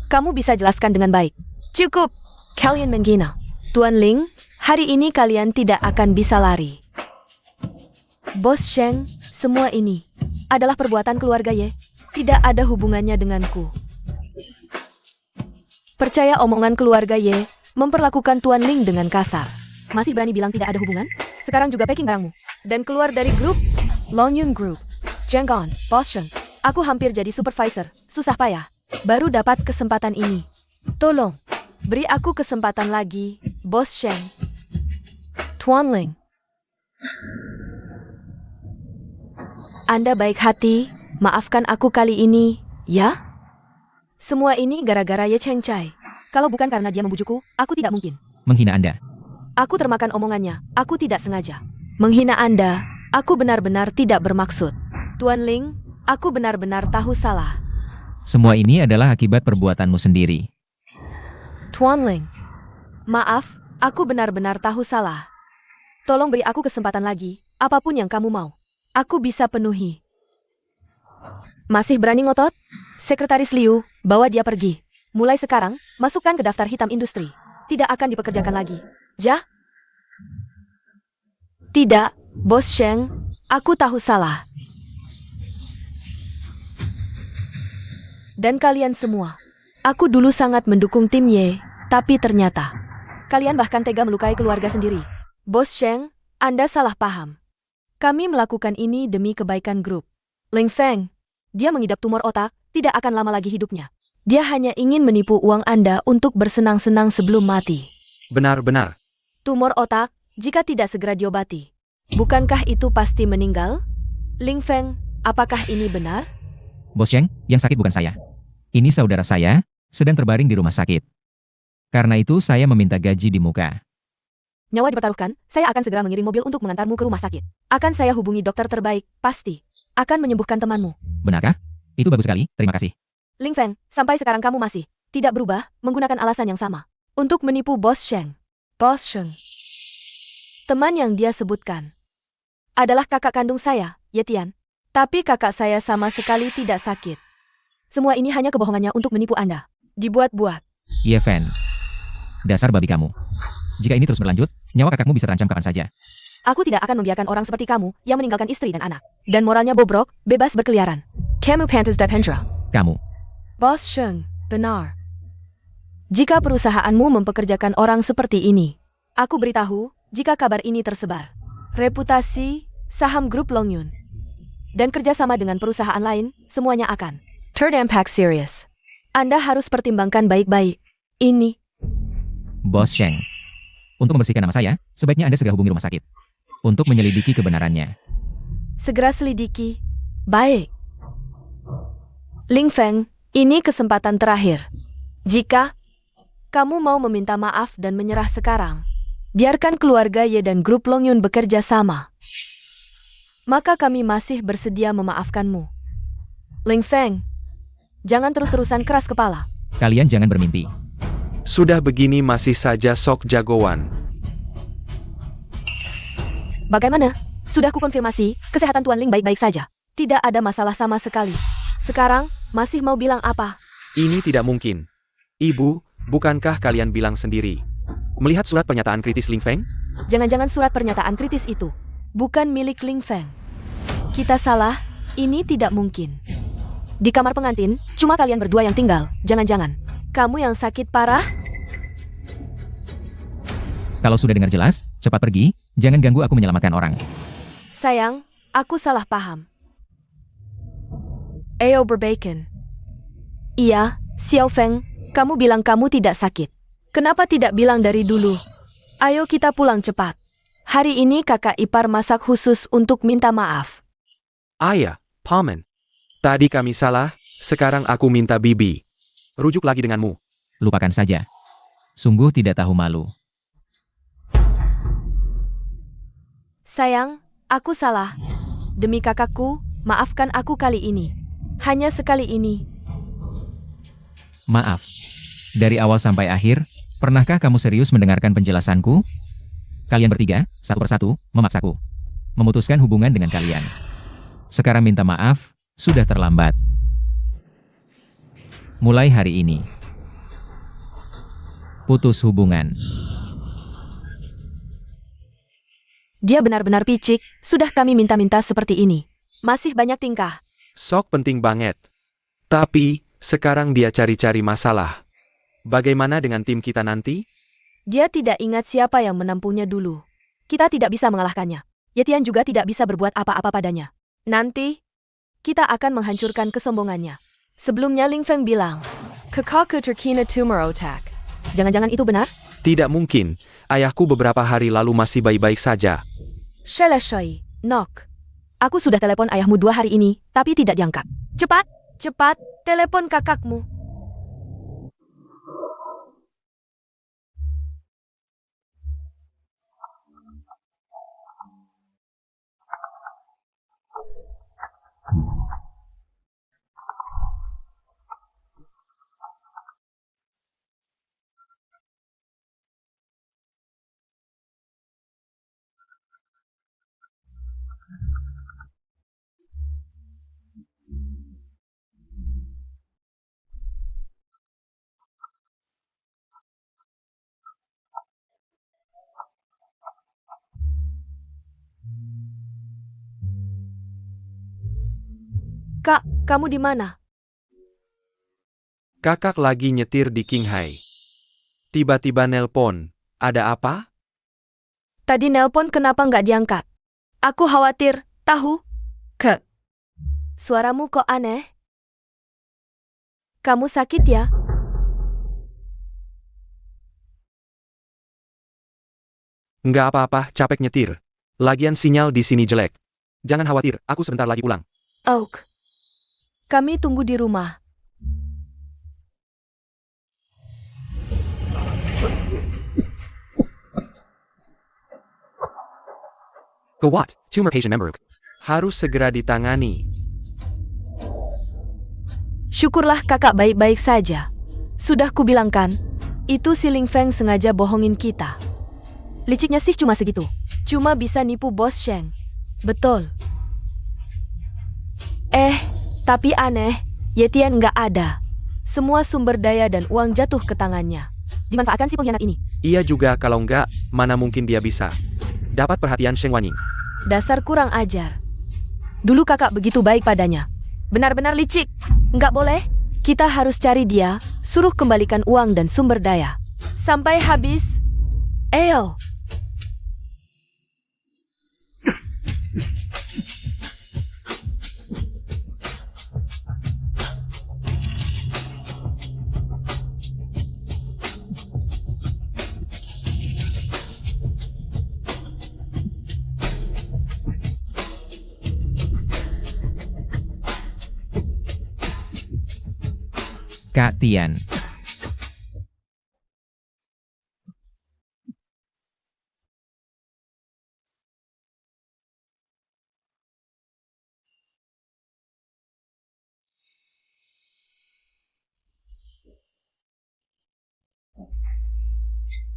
Kamu bisa jelaskan dengan baik. Cukup. Kalian menghina. Tuan Ling, hari ini kalian tidak akan bisa lari. Bos Sheng, semua ini adalah perbuatan keluarga Ye. Tidak ada hubungannya denganku. Percaya omongan keluarga Ye memperlakukan Tuan Ling dengan kasar. Masih berani bilang tidak ada hubungan? Sekarang juga packing barangmu dan keluar dari grup Longyun Group. Jenggon, Bos Sheng. Aku hampir jadi supervisor. Susah payah. Baru dapat kesempatan ini. Tolong, beri aku kesempatan lagi, Bos Sheng. Tuan Ling. Anda baik hati, maafkan aku kali ini, ya? Semua ini gara-gara Ye Cheng Chai. Kalau bukan karena dia membujukku, aku tidak mungkin. Menghina Anda. Aku termakan omongannya, aku tidak sengaja. Menghina Anda, aku benar-benar tidak bermaksud. Tuan Ling, aku benar-benar tahu salah. Semua ini adalah akibat perbuatanmu sendiri. Tuan Ling, maaf, aku benar-benar tahu salah. Tolong beri aku kesempatan lagi, apapun yang kamu mau. Aku bisa penuhi. Masih berani ngotot? Sekretaris Liu, bawa dia pergi. Mulai sekarang, masukkan ke daftar hitam industri. Tidak akan dipekerjakan lagi. Ja? Tidak, Bos Sheng, aku tahu salah. Dan kalian semua. Aku dulu sangat mendukung tim Ye, tapi ternyata kalian bahkan tega melukai keluarga sendiri. Bos Sheng, Anda salah paham. Kami melakukan ini demi kebaikan grup. Ling Feng, dia mengidap tumor otak, tidak akan lama lagi hidupnya. Dia hanya ingin menipu uang Anda untuk bersenang-senang sebelum mati. Benar-benar. Tumor otak, jika tidak segera diobati, bukankah itu pasti meninggal? Ling Feng, apakah ini benar? Bos Sheng, yang sakit bukan saya. Ini saudara saya, sedang terbaring di rumah sakit. Karena itu saya meminta gaji di muka. Nyawa dipertaruhkan, saya akan segera mengirim mobil untuk mengantarmu ke rumah sakit. Akan saya hubungi dokter terbaik, pasti. Akan menyembuhkan temanmu. Benarkah? Itu bagus sekali, terima kasih. Ling Feng, sampai sekarang kamu masih tidak berubah, menggunakan alasan yang sama. Untuk menipu Bos Sheng. Bos Sheng. Teman yang dia sebutkan adalah kakak kandung saya, Ye Tian. Tapi kakak saya sama sekali tidak sakit. Semua ini hanya kebohongannya untuk menipu Anda. Dibuat-buat. Ye Fen. Dasar babi kamu. Jika ini terus berlanjut, nyawa kakakmu bisa terancam kapan saja. Aku tidak akan membiarkan orang seperti kamu yang meninggalkan istri dan anak. Dan moralnya bobrok, bebas berkeliaran. Kamu pantas dependra. Kamu. Bos Sheng, benar. Jika perusahaanmu mempekerjakan orang seperti ini, aku beritahu jika kabar ini tersebar. Reputasi saham grup Longyun dan kerjasama dengan perusahaan lain, semuanya akan terdampak serius. Anda harus pertimbangkan baik-baik. Ini. Bos Sheng. Untuk membersihkan nama saya, sebaiknya Anda segera hubungi rumah sakit. Untuk menyelidiki kebenarannya. Segera selidiki. Baik. Ling Feng, ini kesempatan terakhir. Jika kamu mau meminta maaf dan menyerah sekarang, biarkan keluarga Ye dan grup Long Yun bekerja sama. Maka kami masih bersedia memaafkanmu. Ling Feng, jangan terus-terusan keras kepala. Kalian jangan bermimpi. Sudah begini masih saja sok jagoan. Bagaimana? Sudah kukonfirmasi, kesehatan Tuan Ling baik-baik saja. Tidak ada masalah sama sekali. Sekarang, masih mau bilang apa? Ini tidak mungkin. Ibu, bukankah kalian bilang sendiri? Melihat surat pernyataan kritis Ling Feng? Jangan-jangan surat pernyataan kritis itu bukan milik Ling Feng. Kita salah, ini tidak mungkin. Di kamar pengantin, cuma kalian berdua yang tinggal. Jangan-jangan kamu yang sakit parah? Kalau sudah dengar jelas, cepat pergi, jangan ganggu aku menyelamatkan orang. Sayang, aku salah paham. Ayo berbaikan. Iya, Xiao Feng, kamu bilang kamu tidak sakit. Kenapa tidak bilang dari dulu? Ayo kita pulang cepat. Hari ini kakak ipar masak khusus untuk minta maaf. Ayah, Paman. Tadi kami salah, sekarang aku minta bibi. Rujuk lagi denganmu. Lupakan saja. Sungguh tidak tahu malu. Sayang, aku salah. Demi kakakku, maafkan aku kali ini. Hanya sekali ini. Maaf. Dari awal sampai akhir, pernahkah kamu serius mendengarkan penjelasanku? Kalian bertiga, satu persatu, memaksaku. Memutuskan hubungan dengan kalian. Sekarang minta maaf, sudah terlambat. Mulai hari ini. Putus hubungan. Dia benar-benar picik, sudah kami minta-minta seperti ini. Masih banyak tingkah. Sok penting banget. Tapi, sekarang dia cari-cari masalah. Bagaimana dengan tim kita nanti? Dia tidak ingat siapa yang menampungnya dulu. Kita tidak bisa mengalahkannya. Yetian juga tidak bisa berbuat apa-apa padanya. Nanti, kita akan menghancurkan kesombongannya. Sebelumnya Ling Feng bilang, kakakku terkena tumor otak. Jangan-jangan itu benar? Tidak mungkin. Ayahku beberapa hari lalu masih baik-baik saja. Sheleshoi, knock. Aku sudah telepon ayahmu 2 hari ini, tapi tidak diangkat. Cepat, cepat, telepon kakakmu. Kak, kamu di mana? Kakak lagi nyetir di Qinghai. Tiba-tiba nelpon. Ada apa? Tadi nelpon kenapa nggak diangkat? Aku khawatir, tahu? Kak, suaramu kok aneh? Kamu sakit ya? Nggak apa-apa, capek nyetir. Lagian sinyal di sini jelek. Jangan khawatir, aku sebentar lagi pulang. Oak. Kami tunggu di rumah. Gawat, tumor patient member. Harus segera ditangani. Syukurlah kakak baik-baik saja. Sudah kubilangkan, itu si Ling Feng sengaja bohongin kita. Liciknya sih cuma segitu. Cuma bisa nipu bos Sheng. Betul. Tapi aneh, Yetian nggak ada. Semua sumber daya dan uang jatuh ke tangannya. Dimanfaatkan si pengkhianat ini. Iya juga, kalau nggak, mana mungkin dia bisa dapat perhatian Sheng Wanyin. Dasar kurang ajar. Dulu kakak begitu baik padanya. Benar-benar licik. Nggak boleh. Kita harus cari dia, suruh kembalikan uang dan sumber daya. Sampai habis. Ayo. Kak Tian.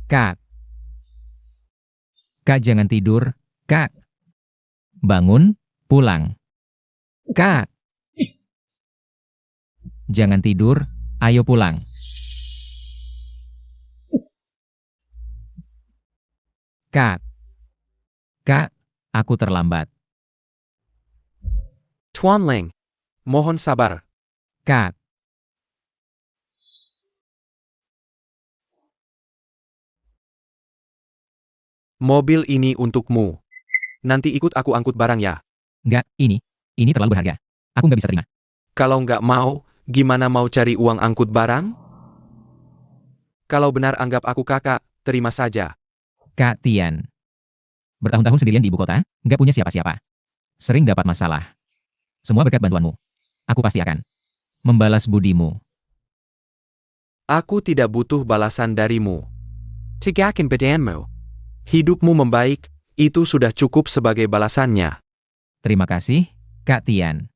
Kak. Kak jangan tidur, Kak. Bangun, pulang. Kak. Jangan tidur, ayo pulang. Kak. Kak, aku terlambat. Tuan Ling, mohon sabar. Kak. Mobil ini untukmu. Nanti ikut aku angkut barang ya. Nggak, ini terlalu berharga. Aku nggak bisa terima. Kalau nggak mau, gimana mau cari uang angkut barang? Kalau benar anggap aku kakak, terima saja. Kak Tian. Bertahun-tahun sendirian di ibu kota, nggak punya siapa-siapa. Sering dapat masalah. Semua berkat bantuanmu. Aku pasti akan membalas budimu. Aku tidak butuh balasan darimu. Tegakin badanmu. Hidupmu membaik, itu sudah cukup sebagai balasannya. Terima kasih, Kak Tian.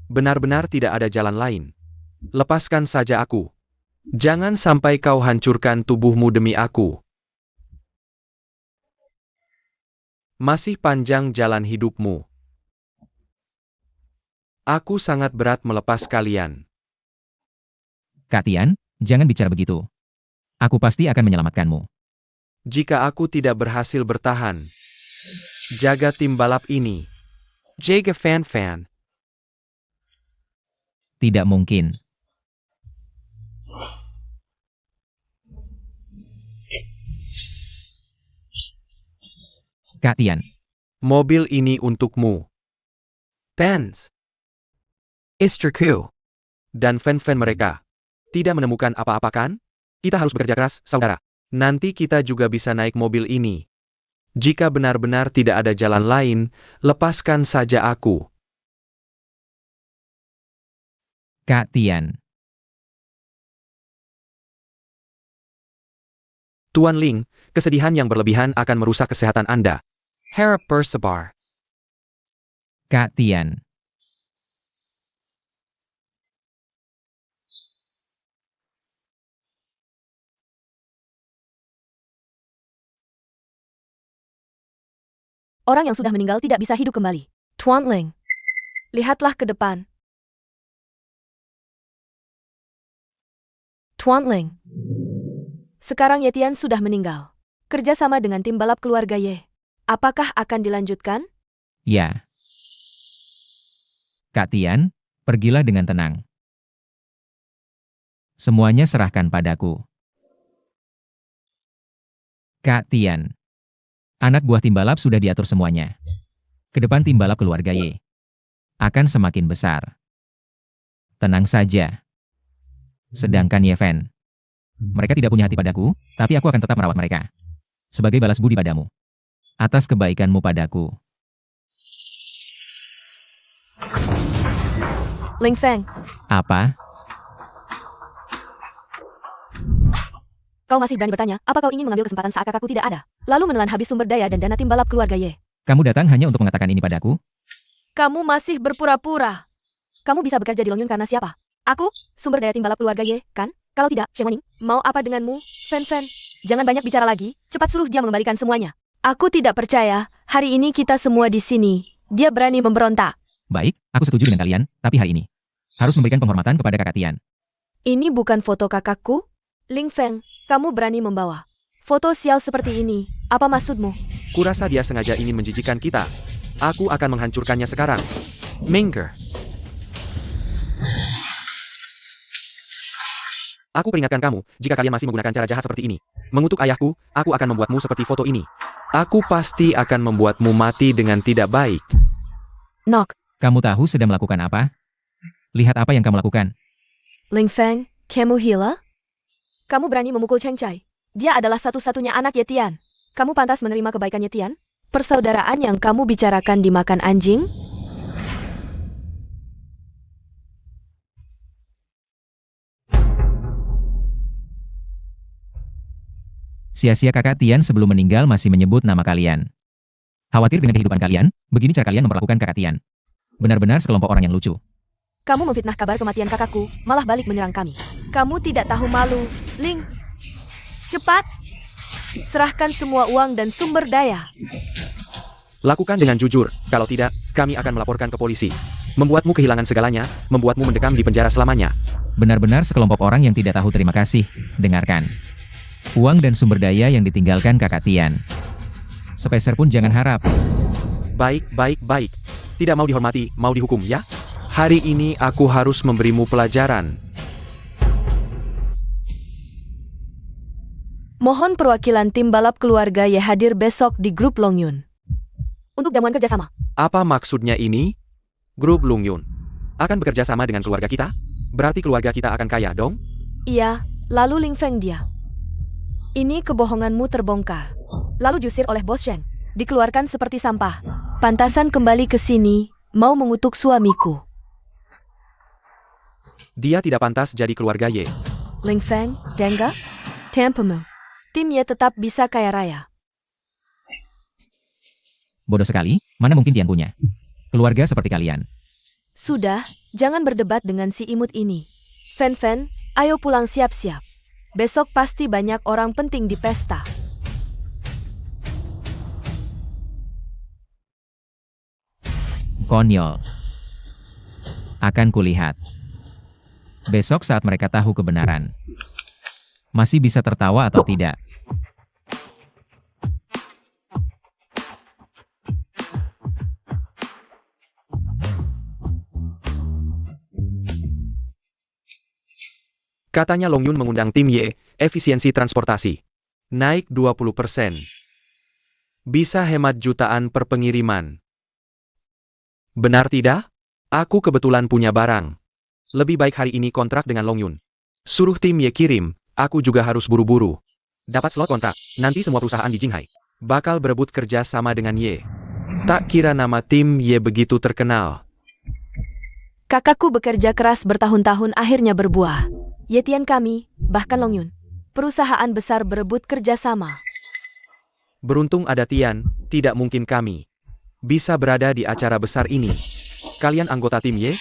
Benar-benar tidak ada jalan lain. Lepaskan saja aku. Jangan sampai kau hancurkan tubuhmu demi aku. Masih panjang jalan hidupmu. Aku sangat berat melepas kalian. Kak Tian, jangan bicara begitu. Aku pasti akan menyelamatkanmu. Jika aku tidak berhasil bertahan, jaga tim balap ini. Jaga fan-fan. Tidak mungkin. Kak Tian. Mobil ini untukmu. Benz. Istriku. Dan fan-fan mereka. Tidak menemukan apa-apa kan? Kita harus bekerja keras, saudara. Nanti kita juga bisa naik mobil ini. Jika benar-benar tidak ada jalan lain, lepaskan saja aku. Kak Tian. Tuan Ling, kesedihan yang berlebihan akan merusak kesehatan Anda. Harap bersabar. Kak Tian. Orang yang sudah meninggal tidak bisa hidup kembali. Tuan Ling, lihatlah ke depan. Tuan Ling. Sekarang Yetian sudah meninggal. Kerjasama dengan tim balap keluarga Ye. Apakah akan dilanjutkan? Ya. Kak Tian, pergilah dengan tenang. Semuanya serahkan padaku. Kak Tian. Anak buah tim balap sudah diatur semuanya. Ke depan tim balap keluarga Y akan semakin besar. Tenang saja. Sedangkan Yeven, mereka tidak punya hati padaku, tapi aku akan tetap merawat mereka. Sebagai balas budi padamu. Atas kebaikanmu padaku. Ling Feng, Apa? kau masih berani bertanya, apa kau ingin mengambil kesempatan saat kakakku tidak ada? Lalu menelan habis sumber daya dan dana tim balap keluarga Ye. Kamu datang hanya untuk mengatakan ini padaku? Kamu masih berpura-pura. Kamu bisa bekerja di Longyun karena siapa? Aku, sumber daya tim balap keluarga Ye, kan? Kalau tidak, Sheng Wening, mau apa denganmu? Fan-fan, jangan banyak bicara lagi, cepat suruh dia mengembalikan semuanya. Aku tidak percaya, hari ini kita semua di sini. Dia berani memberontak. Baik, aku setuju dengan kalian, tapi hari ini harus memberikan penghormatan kepada kakak Tian. Ini bukan foto kakakku? Ling Feng, kamu berani membawa foto sial seperti ini. Apa maksudmu? Kurasa dia sengaja ingin menjijikkan kita. Aku akan menghancurkannya sekarang. Minger. Aku peringatkan kamu, jika kalian masih menggunakan cara jahat seperti ini. Mengutuk ayahku, aku akan membuatmu seperti foto ini. Aku pasti akan membuatmu mati dengan tidak baik. Nok, Kamu tahu sedang melakukan apa? Lihat apa yang kamu lakukan. Ling Feng, kamu gila? Kamu berani memukul Cheng Chai. Dia adalah satu-satunya anak Yetian. Kamu pantas menerima kebaikan Yetian? Persaudaraan yang kamu bicarakan dimakan anjing? Sia-sia kakak Tian sebelum meninggal masih menyebut nama kalian. Khawatir dengan kehidupan kalian, begini cara kalian memperlakukan kakak Tian. Benar-benar sekelompok orang yang lucu. Kamu memfitnah kabar kematian kakakku, malah balik menyerang kami. Kamu tidak tahu malu, Ling. Cepat! Serahkan semua uang dan sumber daya. Lakukan dengan jujur, kalau tidak, kami akan melaporkan ke polisi. Membuatmu kehilangan segalanya, membuatmu mendekam di penjara selamanya. Benar-benar sekelompok orang yang tidak tahu terima kasih. Dengarkan. Uang dan sumber daya yang ditinggalkan kakak Tian. Sepeser pun jangan harap. Baik. Tidak mau dihormati, mau dihukum ya? Hari ini aku harus memberimu pelajaran. Mohon perwakilan tim balap keluarga Ye hadir besok di grup Longyun. Untuk jamuan kerjasama. Apa maksudnya ini? Grup Longyun akan bekerja sama dengan keluarga kita? Berarti keluarga kita akan kaya dong? Iya, lalu Ling Feng dia. Ini kebohonganmu terbongkar. Lalu diusir oleh Bos Shen. Dikeluarkan seperti sampah. Pantasan kembali ke sini, mau mengutuk suamiku. Dia tidak pantas jadi keluarga Ye. Ling Feng, Denga, Tempemu. Tim Ye tetap bisa kaya raya. Bodoh sekali, mana mungkin Tian punya keluarga seperti kalian. Sudah, jangan berdebat dengan si imut ini. Fen, ayo pulang siap-siap. Besok pasti banyak orang penting di pesta. Konyol. Akan kulihat. Besok saat mereka tahu kebenaran. Masih bisa tertawa atau tidak. Katanya Longyun mengundang tim Ye, efisiensi transportasi. Naik 20%. Bisa hemat jutaan per pengiriman. Benar tidak? Aku kebetulan punya barang. Lebih baik hari ini kontrak dengan Longyun. Suruh tim Ye kirim, aku juga harus buru-buru. Dapat slot kontrak, nanti semua perusahaan di Jinghai bakal berebut kerja sama dengan Ye. Tak kira nama tim Ye begitu terkenal. Kakakku bekerja keras bertahun-tahun akhirnya berbuah. Ye Tian kami, bahkan Longyun. Perusahaan besar berebut kerja sama. Beruntung ada Tian, tidak mungkin kami bisa berada di acara besar ini. Kalian anggota tim Ye?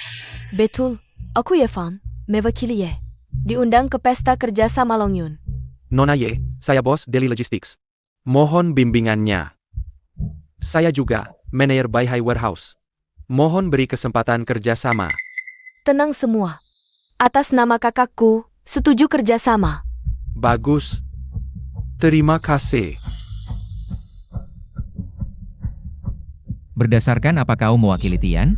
Betul, aku Ye Fan, mewakili Ye. Diundang ke pesta kerja sama Longyun. Nona Ye, saya bos Daily Logistics. Mohon bimbingannya. Saya juga, manajer Baihai Warehouse. Mohon beri kesempatan kerja sama. Tenang semua. Atas nama kakakku, setuju kerja sama. Bagus. Terima kasih. Berdasarkan apa kau mewakili Tian?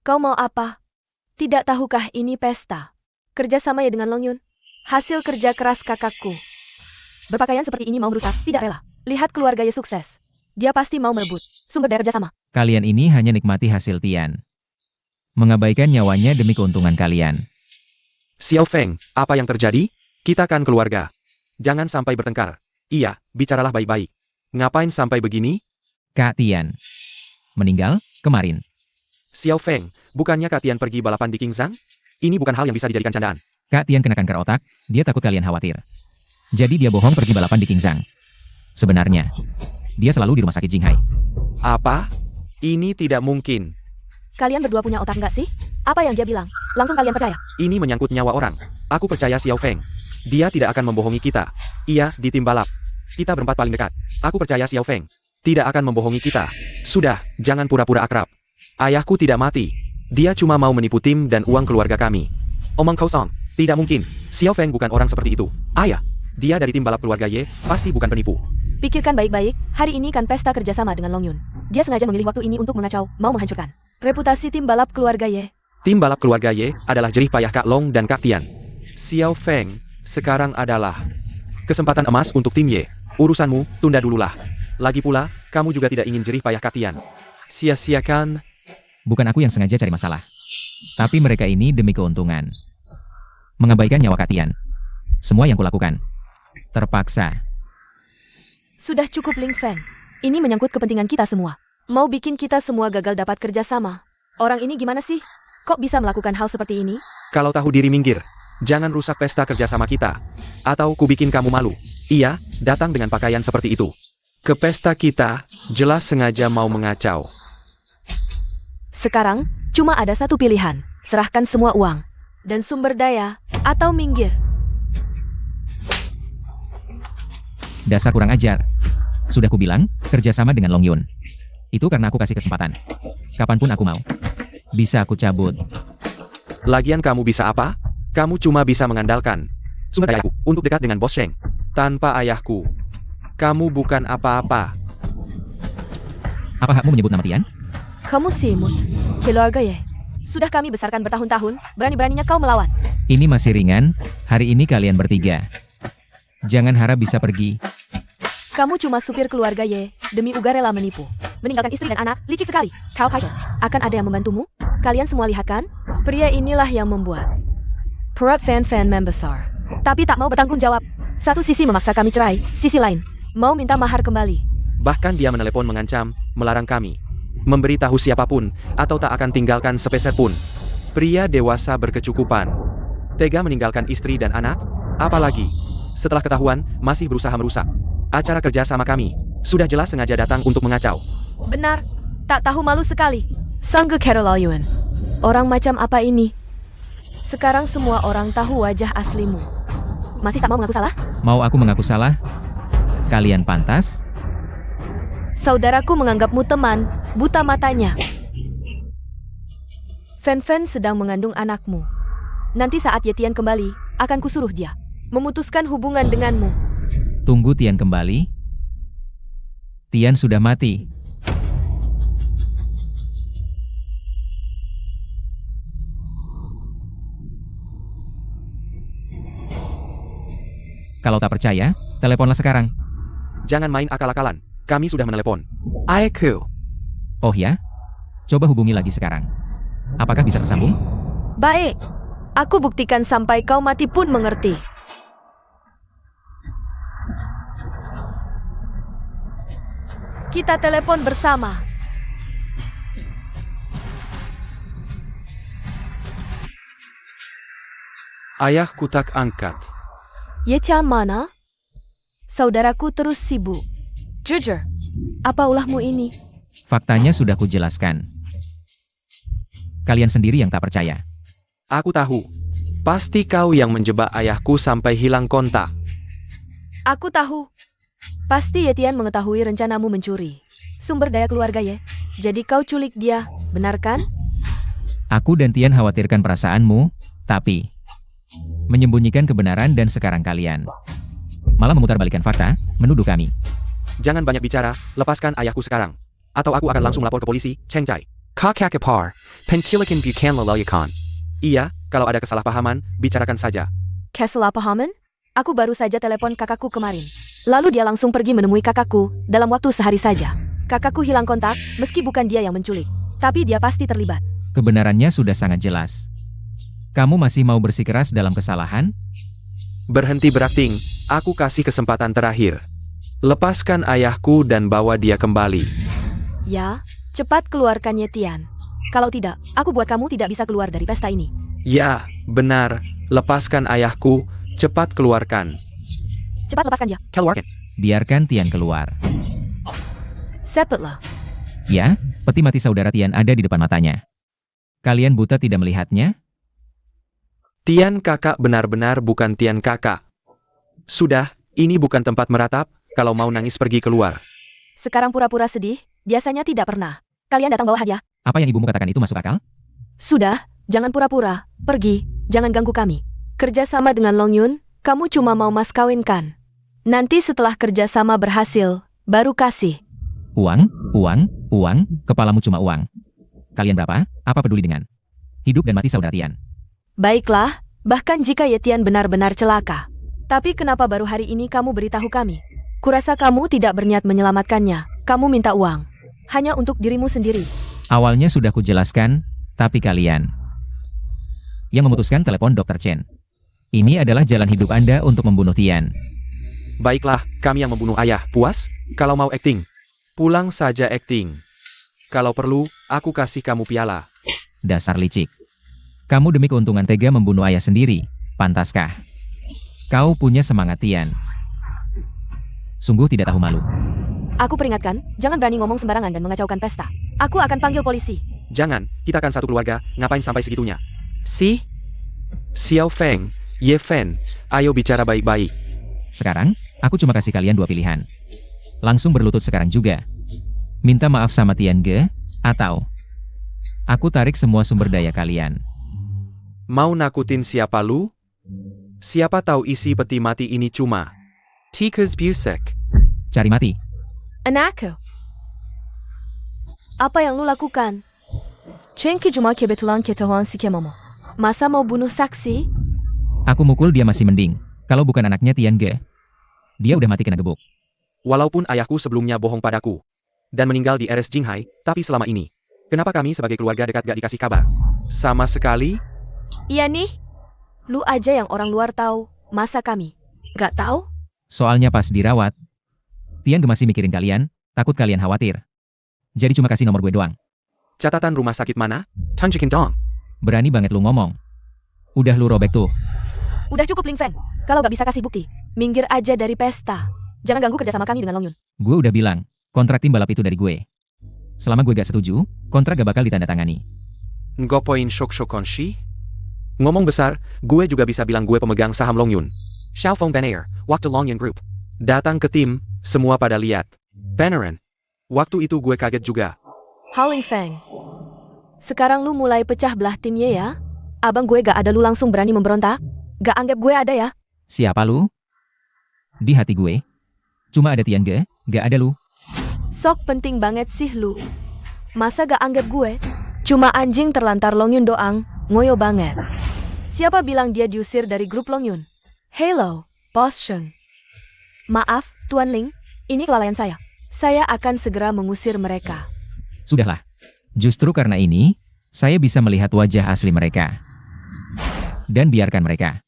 Kau mau apa? Tidak tahukah ini pesta? Kerja sama ya dengan Longyun. Hasil kerja keras kakakku. Berpakaian seperti ini mau merusak, tidak rela. Lihat keluarga Ye sukses. Dia pasti mau merebut sumber daya kerja sama. Kalian ini hanya nikmati hasil Tian. Mengabaikan nyawanya demi keuntungan kalian. Xiao Feng, apa yang terjadi? Kita kan keluarga. Jangan sampai bertengkar. Iya, bicaralah baik-baik. Ngapain sampai begini? Kak Tian. Meninggal, kemarin. Xiao Feng, bukannya Kak Tian pergi balapan di Qingzhang? Ini bukan hal yang bisa dijadikan candaan. Kak Tian kena kanker otak, dia takut kalian khawatir. Jadi dia bohong pergi balapan di Qingzhang. Sebenarnya, dia selalu di rumah sakit Jinghai. Apa? Ini tidak mungkin. Kalian berdua punya otak nggak sih? Apa yang dia bilang? Langsung kalian percaya? Ini menyangkut nyawa orang. Aku percaya Xiao Feng. Dia tidak akan membohongi kita. Iya, di tim balap. Kita berempat paling dekat. Aku percaya Xiao Feng tidak akan membohongi kita. Sudah, jangan pura-pura akrab. Ayahku tidak mati. Dia cuma mau menipu tim dan uang keluarga kami. Omong kosong. Tidak mungkin. Xiao Feng bukan orang seperti itu. Ayah, dia dari tim balap keluarga Ye, pasti bukan penipu. Pikirkan baik-baik, hari ini kan pesta kerjasama dengan Longyun. Dia sengaja memilih waktu ini untuk mengacau, mau menghancurkan. Reputasi tim balap keluarga Ye. Tim balap keluarga Ye adalah jerih payah Kak Long dan Kak Tian. Xiao Feng, sekarang adalah kesempatan emas untuk tim Ye. Urusanmu, tunda dululah. Lagi pula, kamu juga tidak ingin jerih payah Kak Tian. Sia-siakan. Bukan aku yang sengaja cari masalah. Tapi mereka ini demi keuntungan. Mengabaikan nyawa Katian. Semua yang kulakukan. Terpaksa. Sudah cukup Ling Feng. Ini menyangkut kepentingan kita semua. Mau bikin kita semua gagal dapat kerjasama. Orang ini gimana sih? Kok bisa melakukan hal seperti ini? Kalau tahu diri minggir. Jangan rusak pesta kerjasama kita. Atau ku bikin kamu malu. Iya, datang dengan pakaian seperti itu. Ke pesta kita, jelas sengaja mau mengacau. Sekarang, cuma ada satu pilihan. Serahkan semua uang dan sumber daya, atau minggir. Dasar kurang ajar. Sudah kubilang, kerjasama dengan Long Yun. Itu karena aku kasih kesempatan. Kapanpun aku mau. Bisa aku cabut. Lagian kamu bisa apa? Kamu cuma bisa mengandalkan sumber dayaku untuk dekat dengan Bos Sheng. Tanpa ayahku, kamu bukan apa-apa. Apa hakmu menyebut nama Tian? Kamu Simut, keluarga Ye. Sudah kami besarkan bertahun-tahun, berani-beraninya kau melawan. Ini masih ringan, hari ini kalian bertiga. Jangan harap bisa pergi. Kamu cuma supir keluarga Ye, demi uga rela menipu. Meninggalkan istri dan anak, licik sekali. Kau kaya. Akan ada yang membantumu? Kalian semua lihat kan? Pria inilah yang membuat perut fan-fan membesar. Tapi tak mau bertanggung jawab. Satu sisi memaksa kami cerai, sisi lain mau minta mahar kembali. Bahkan dia menelepon mengancam, melarang kami memberitahu siapapun, atau tak akan tinggalkan sepeser pun. Pria dewasa berkecukupan. Tega meninggalkan istri dan anak? Apalagi, setelah ketahuan, masih berusaha merusak acara kerja sama kami. Sudah jelas sengaja datang untuk mengacau. Benar, tak tahu malu sekali. Sangge Kerolayuan. Orang macam apa ini? Sekarang semua orang tahu wajah aslimu. Masih tak mau mengaku salah? Mau aku mengaku salah? Kalian pantas? Saudaraku menganggapmu teman, buta matanya. Fen-Fen sedang mengandung anakmu. Nanti saat Yetian kembali, akan kusuruh dia memutuskan hubungan denganmu. Tunggu Tian kembali. Tian sudah mati. Kalau tak percaya, teleponlah sekarang. Jangan main akal-akalan. Kami sudah menelepon. Ayahku. Oh ya? Coba hubungi lagi sekarang. Apakah bisa tersambung? Baik, aku buktikan sampai kau mati pun mengerti. Kita telepon bersama. Ayahku tak angkat. Ye-chan mana? Saudaraku terus sibuk. Jujur, apa ulahmu ini? Faktanya sudah kujelaskan. Kalian sendiri yang tak percaya. Aku tahu. Pasti kau yang menjebak ayahku sampai hilang kontak. Aku tahu. Pasti Yetian mengetahui rencanamu mencuri sumber daya keluarga Ye. Jadi kau culik dia, benar kan? Aku dan Tian khawatirkan perasaanmu, tapi menyembunyikan kebenaran dan sekarang kalian malah memutarbalikkan fakta, menuduh kami. Jangan banyak bicara, lepaskan ayahku sekarang. Atau aku akan langsung lapor ke polisi, Cheng Chai. Kakakapar, penkilakan bukan lelayakan. Iya, kalau ada kesalahpahaman, bicarakan saja. Kesalahpahaman? Aku baru saja telepon kakakku kemarin. Lalu dia langsung pergi menemui kakakku, dalam waktu sehari saja. Kakakku hilang kontak, meski bukan dia yang menculik. Tapi dia pasti terlibat. Kebenarannya sudah sangat jelas. Kamu masih mau bersikeras dalam kesalahan? Berhenti berakting, aku kasih kesempatan terakhir. Lepaskan ayahku dan bawa dia kembali. Ya, cepat keluarkan Yetian. Kalau tidak, aku buat kamu tidak bisa keluar dari pesta ini. Ya, benar. Lepaskan ayahku, cepat keluarkan. Cepat lepaskan dia. Keluarkan. Biarkan Tian keluar. Cepatlah. Ya, peti mati saudara Tian ada di depan matanya. Kalian buta tidak melihatnya? Tian kakak benar-benar bukan Tian kakak. Sudah, ini bukan tempat meratap, kalau mau nangis pergi keluar. Sekarang pura-pura sedih, biasanya tidak pernah. Kalian datang bawa hadiah. Apa yang ibumu katakan itu masuk akal? Sudah, jangan pura-pura. Pergi, jangan ganggu kami. Kerja sama dengan Long Yun, kamu cuma mau mas kawinkan. Nanti setelah kerja sama berhasil, baru kasih. Uang, kepalamu cuma uang. Kalian berapa? Apa peduli dengan hidup dan mati saudara Tian? Baiklah, bahkan jika Yetian benar-benar celaka. Tapi kenapa baru hari ini kamu beritahu kami? Kurasa kamu tidak berniat menyelamatkannya. Kamu minta uang. Hanya untuk dirimu sendiri. Awalnya sudah kujelaskan, tapi kalian yang memutuskan telepon Dr. Chen. Ini adalah jalan hidup Anda untuk membunuh Tian. Baiklah, kami yang membunuh ayah. Puas? Kalau mau acting, pulang saja acting. Kalau perlu, aku kasih kamu piala. Dasar licik. Kamu demi keuntungan tega membunuh ayah sendiri. Pantaskah? Kau punya semangat Tian. Sungguh tidak tahu malu. Aku peringatkan, jangan berani ngomong sembarangan dan mengacaukan pesta. Aku akan panggil polisi. Jangan, kita kan satu keluarga, ngapain sampai segitunya? Si? Xiao Feng, Ye Fen, ayo bicara baik-baik. Sekarang, aku cuma kasih kalian 2 pilihan. Langsung berlutut sekarang juga. Minta maaf sama Tian Ge, atau aku tarik semua sumber daya kalian. Mau nakutin siapa lu? Siapa tahu isi peti mati ini cuma Tikus Busek. Cari mati. Anakku. Apa yang lu lakukan? Çünkü cuma kebetulan ketahuan si Kemomo. Masa mau bunuh saksi? Aku mukul dia masih mending. Kalau bukan anaknya Tian Ge, dia udah mati kena gebuk. Walaupun ayahku sebelumnya bohong padaku dan meninggal di RS Jinghai, tapi selama ini, kenapa kami sebagai keluarga dekat gak dikasih kabar? Sama sekali? Iya nih. Lu aja yang orang luar tahu. Masa kami gak tahu? Soalnya pas dirawat, Tian Ge masih mikirin kalian, takut kalian khawatir. Jadi cuma kasih nomor gue doang. Catatan rumah sakit mana? Tanjikin dong. Berani banget lu ngomong. Udah lu robek tuh. Udah cukup Ling Feng. Kalau gak bisa kasih bukti, minggir aja dari pesta. Jangan ganggu kerjasama kami dengan Long Yun. Gue udah bilang, kontrak tim balap itu dari gue. Selama gue gak setuju, kontrak gak bakal ditandatangani. Ngopoin shok-shokonshi? Ngomong besar, gue juga bisa bilang gue pemegang saham Long Yun. Xiaofeng Banair, waktu Long Yun Group. Datang ke tim, semua pada lihat. Beneran. Waktu itu gue kaget juga. Hao Ling Feng. Sekarang lu mulai pecah belah timnya ya? Abang gue gak ada lu langsung berani memberontak? Gak anggap gue ada ya? Siapa lu? Di hati gue, cuma ada Tian Ge, gak ada lu. Sok penting banget sih lu. Masa gak anggap gue? Cuma anjing terlantar Long Yun doang, ngoyo banget. Siapa bilang dia diusir dari grup Long Yun? Hello, Boss Sheng. Maaf, Tuan Ling, ini kelalaian saya. Saya akan segera mengusir mereka. Sudahlah. Justru karena ini, saya bisa melihat wajah asli mereka. Dan biarkan mereka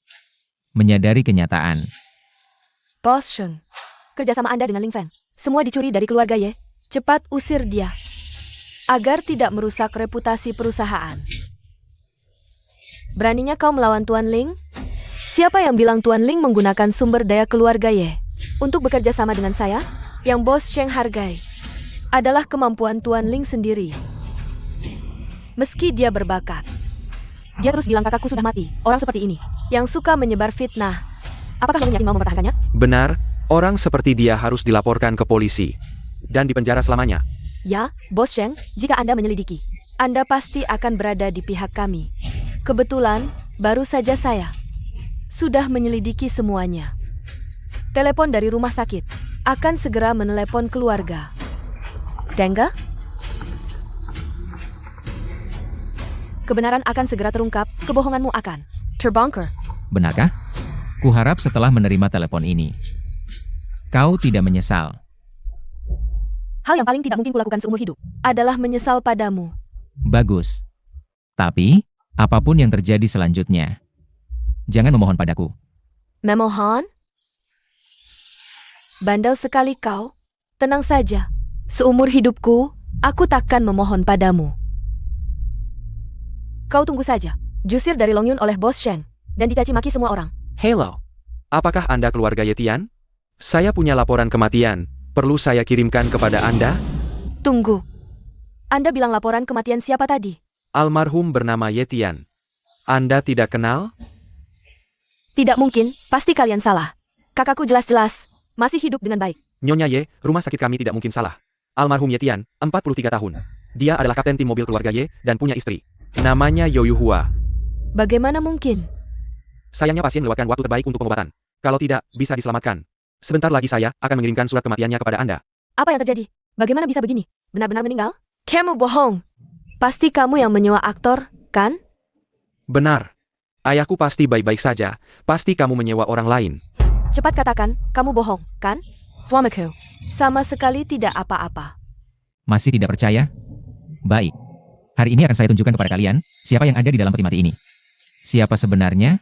menyadari kenyataan. Boss Sheng, kerjasama Anda dengan Ling Feng, semua dicuri dari keluarga Ye. Cepat usir dia, agar tidak merusak reputasi perusahaan. Beraninya kau melawan Tuan Ling? Siapa yang bilang Tuan Ling menggunakan sumber daya keluarga Ye untuk bekerja sama dengan saya? Yang Bos Sheng hargai adalah kemampuan Tuan Ling sendiri. Meski dia berbakat, dia terus bilang kakakku sudah mati. Orang seperti ini, yang suka menyebar fitnah. Apakah Long Yun yakin mau mempertahankannya? Benar, orang seperti dia harus dilaporkan ke polisi. Dan dipenjara selamanya. Ya, Bos Sheng, jika Anda menyelidiki, Anda pasti akan berada di pihak kami. Kebetulan, baru saja saya sudah menyelidiki semuanya. Telepon dari rumah sakit akan segera menelepon keluarga. Dengga? Kebenaran akan segera terungkap, kebohonganmu akan terbongkar. Benarkah? Kuharap setelah menerima telepon ini, kau tidak menyesal. Hal yang paling tidak mungkin kulakukan seumur hidup adalah menyesal padamu. Bagus. Tapi, apapun yang terjadi selanjutnya, jangan memohon padaku. Memohon? Bandel sekali kau. Tenang saja. Seumur hidupku, aku takkan memohon padamu. Kau tunggu saja. Jusir dari Long Yun oleh Bos Sheng dan dicaci maki semua orang. Hello. Apakah Anda keluarga Yetian? Saya punya laporan kematian. Perlu saya kirimkan kepada Anda? Tunggu. Anda bilang laporan kematian siapa tadi? Almarhum bernama Yetian. Anda tidak kenal? Tidak mungkin, pasti kalian salah. Kakakku jelas-jelas masih hidup dengan baik. Nyonya Ye, rumah sakit kami tidak mungkin salah. Almarhum Yetian, 43 tahun. Dia adalah kapten tim mobil keluarga Ye dan punya istri. Namanya Yoyuhua. Bagaimana mungkin? Sayangnya pasien melewatkan waktu terbaik untuk pengobatan. Kalau tidak, bisa diselamatkan. Sebentar lagi saya akan mengirimkan surat kematiannya kepada Anda. Apa yang terjadi? Bagaimana bisa begini? Benar-benar meninggal? Kamu bohong. Pasti kamu yang menyewa aktor, kan? Benar. Ayahku pasti baik-baik saja, pasti kamu menyewa orang lain. Cepat katakan, kamu bohong, kan? Suamiku. Sama sekali tidak apa-apa. Masih tidak percaya? Baik. Hari ini akan saya tunjukkan kepada kalian, siapa yang ada di dalam peti mati ini. Siapa sebenarnya?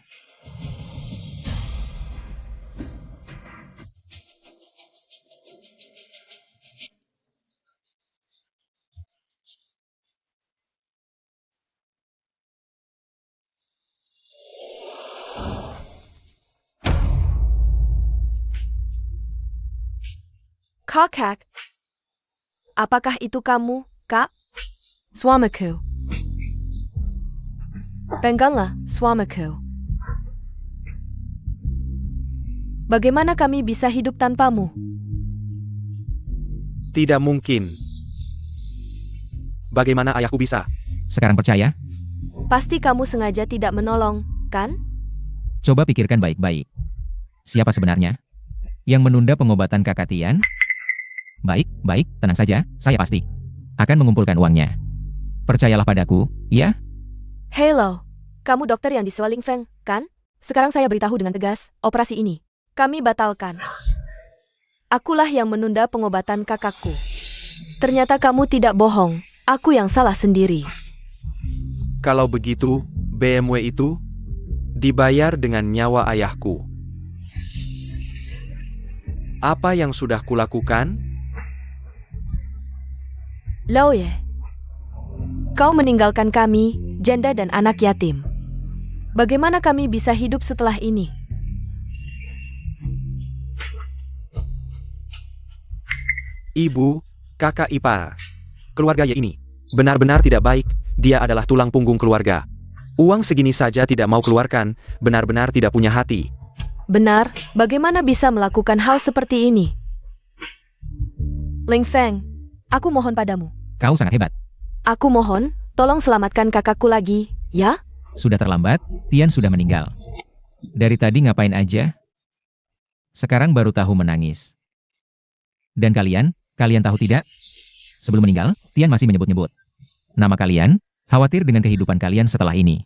Kakak. Apakah itu kamu, Kak? Suamiku. Peganglah, suamiku. Bagaimana kami bisa hidup tanpamu? Tidak mungkin. Bagaimana ayahku bisa? Sekarang percaya? Pasti kamu sengaja tidak menolong, kan? Coba pikirkan baik-baik. Siapa sebenarnya? Yang menunda pengobatan kakak Tian? Baik, tenang saja, saya pasti akan mengumpulkan uangnya. Percayalah padaku, ya? Hello, kamu dokter yang disewa Ling Feng, kan? Sekarang saya beritahu dengan tegas, operasi ini kami batalkan. Akulah yang menunda pengobatan kakakku. Ternyata kamu tidak bohong, aku yang salah sendiri. Kalau begitu, BMW itu dibayar dengan nyawa ayahku. Apa yang sudah kulakukan? Loye, kau meninggalkan kami, janda dan anak yatim. Bagaimana kami bisa hidup setelah ini? Ibu, kakak ipar. Keluarga Ye ini benar-benar tidak baik, dia adalah tulang punggung keluarga. Uang segini saja tidak mau keluarkan, benar-benar tidak punya hati. Benar, bagaimana bisa melakukan hal seperti ini? Ling Feng, aku mohon padamu. Kau sangat hebat. Aku mohon, tolong selamatkan kakakku lagi, ya? Sudah terlambat, Tian sudah meninggal. Dari tadi ngapain aja? Sekarang baru tahu menangis. Dan kalian tahu tidak? Sebelum meninggal, Tian masih menyebut-nyebut nama kalian, khawatir dengan kehidupan kalian setelah ini.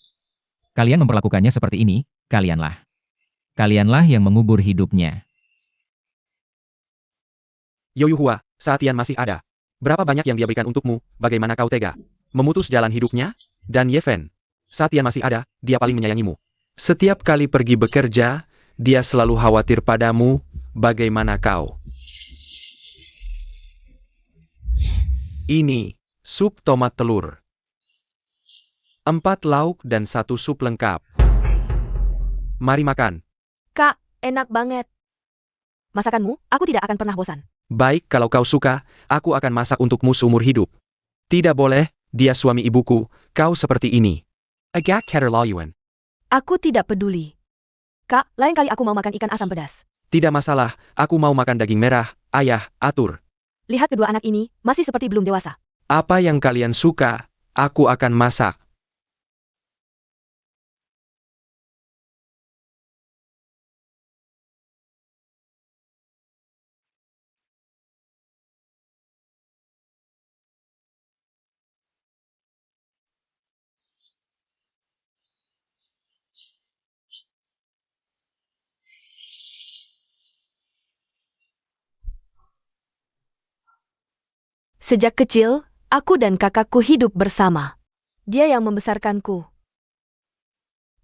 Kalian memperlakukannya seperti ini, Kalianlah yang mengubur hidupnya. Yoyuhua, saat Tian masih ada. Berapa banyak yang dia berikan untukmu, bagaimana kau tega memutus jalan hidupnya? Dan Yeven, saat Tian masih ada, dia paling menyayangimu. Setiap kali pergi bekerja, dia selalu khawatir padamu, bagaimana kau. Ini, sup tomat telur. 4 lauk dan 1 sup lengkap. Mari makan. Kak, enak banget. Masakanmu, aku tidak akan pernah bosan. Baik, kalau kau suka, aku akan masak untukmu seumur hidup. Tidak boleh, dia suami ibuku, kau seperti ini. Agak keterlaluan. Aku tidak peduli. Kak, lain kali aku mau makan ikan asam pedas. Tidak masalah, aku mau makan daging merah, ayah, atur. Lihat kedua anak ini, masih seperti belum dewasa. Apa yang kalian suka, aku akan masak. Sejak kecil, aku dan kakakku hidup bersama. Dia yang membesarkanku.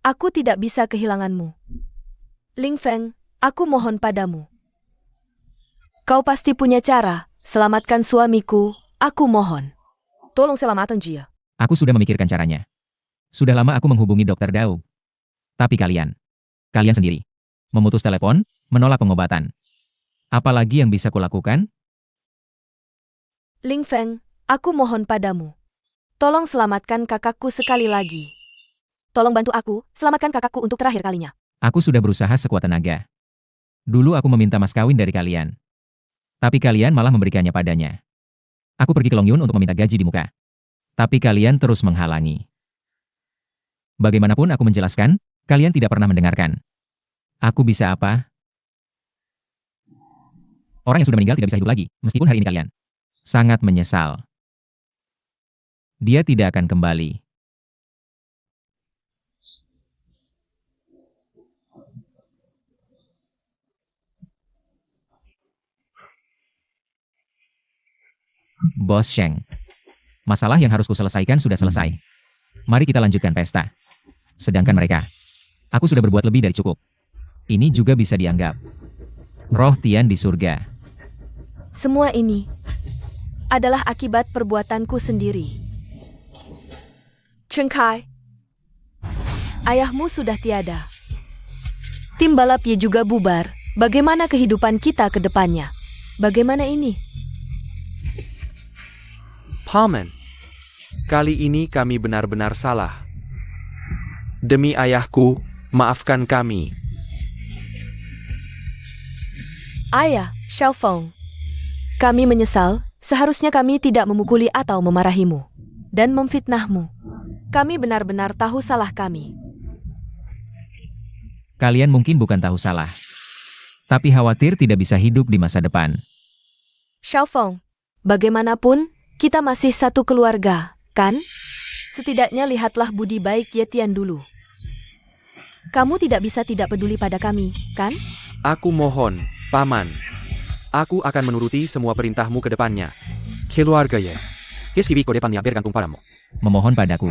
Aku tidak bisa kehilanganmu. Ling Feng, aku mohon padamu. Kau pasti punya cara, selamatkan suamiku, aku mohon. Tolong selamatkan dia. Aku sudah memikirkan caranya. Sudah lama aku menghubungi Dr. Dao. Tapi kalian sendiri, memutus telepon, menolak pengobatan. Apalagi yang bisa kulakukan? Ling Feng, aku mohon padamu. Tolong selamatkan kakakku sekali lagi. Tolong bantu aku, selamatkan kakakku untuk terakhir kalinya. Aku sudah berusaha sekuat tenaga. Dulu aku meminta mas kawin dari kalian. Tapi kalian malah memberikannya padanya. Aku pergi ke Longyun untuk meminta gaji di muka. Tapi kalian terus menghalangi. Bagaimanapun aku menjelaskan, kalian tidak pernah mendengarkan. Aku bisa apa? Orang yang sudah meninggal tidak bisa hidup lagi, meskipun hari ini kalian sangat menyesal. Dia tidak akan kembali. Bos Sheng. Masalah yang harus kuselesaikan sudah selesai. Mari kita lanjutkan pesta. Sedangkan mereka, aku sudah berbuat lebih dari cukup. Ini juga bisa dianggap roh Tian di surga. Semua ini adalah akibat perbuatanku sendiri. Cheng Kai, ayahmu sudah tiada. Tim balap Ye juga bubar. Bagaimana kehidupan kita ke depannya? Bagaimana ini? Paman, kali ini kami benar-benar salah. Demi ayahku, maafkan kami. Ayah, Xiaofeng. Kami menyesal, seharusnya kami tidak memukuli atau memarahimu. Dan memfitnahmu. Kami benar-benar tahu salah kami. Kalian mungkin bukan tahu salah. Tapi khawatir tidak bisa hidup di masa depan. Xiaofeng, bagaimanapun, kita masih satu keluarga, kan? Setidaknya lihatlah budi baik Ye Tian dulu. Kamu tidak bisa tidak peduli pada kami, kan? Aku mohon, Paman. Aku akan menuruti semua perintahmu ke depannya. Keluarga Ye. Keskibi depannya bergantung padamu. Memohon padaku.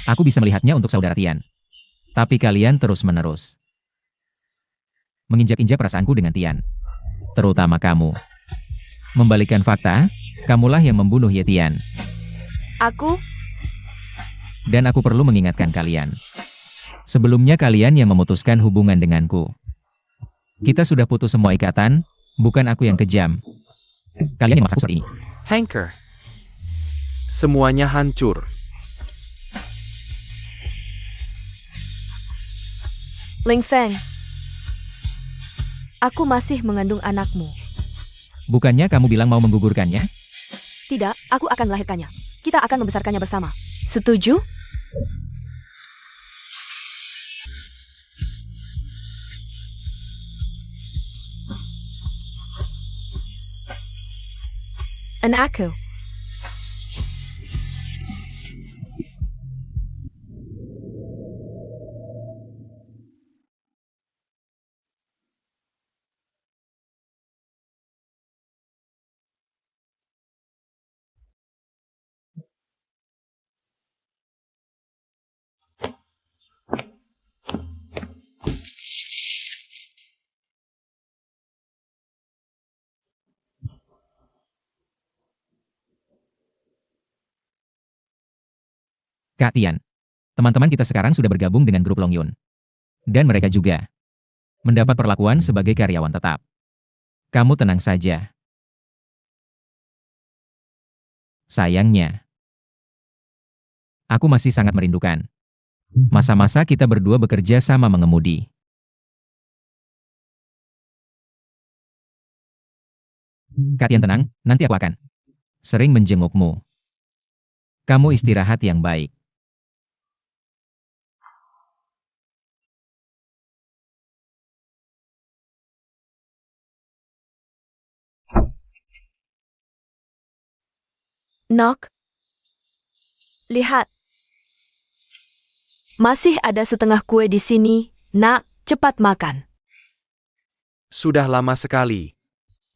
Aku bisa melihatnya untuk saudara Tian. Tapi kalian terus-menerus menginjak-injak perasaanku dengan Tian. Terutama kamu. Membalikan fakta, kamulah yang membunuh Ye Tian. Aku? Dan aku perlu mengingatkan kalian. Sebelumnya kalian yang memutuskan hubungan denganku. Kita sudah putus semua ikatan, bukan aku yang kejam. Kalian yang memaksaku seperti ini. Hanker. Semuanya hancur. Ling Feng. Aku masih mengandung anakmu. Bukannya kamu bilang mau menggugurkannya? Tidak, aku akan melahirkannya. Kita akan membesarkannya bersama. Setuju? Dan aku. Kak Tian. Teman-teman kita sekarang sudah bergabung dengan grup Long Yun. Dan mereka juga mendapat perlakuan sebagai karyawan tetap. Kamu tenang saja. Sayangnya, aku masih sangat merindukan masa-masa kita berdua bekerja sama mengemudi. Kak Tian tenang, nanti aku akan sering menjengukmu. Kamu istirahat yang baik. Nok. Lihat. Masih ada setengah kue di sini. Nak, cepat makan. Sudah lama sekali.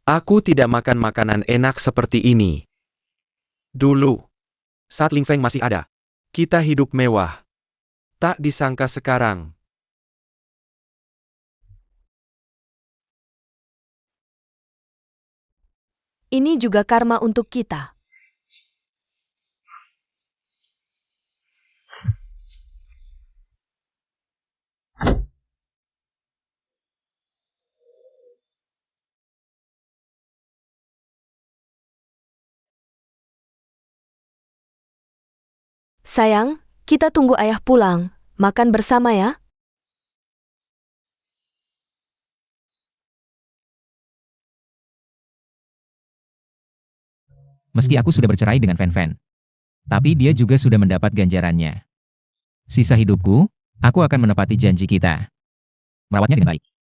Aku tidak makan makanan enak seperti ini. Dulu, saat Ling Feng masih ada, kita hidup mewah. Tak disangka sekarang. Ini juga karma untuk kita. Sayang, kita tunggu ayah pulang. Makan bersama ya. Meski aku sudah bercerai dengan Fan Fan. Tapi dia juga sudah mendapat ganjarannya. Sisa hidupku, aku akan menepati janji kita. Merawatnya dengan baik.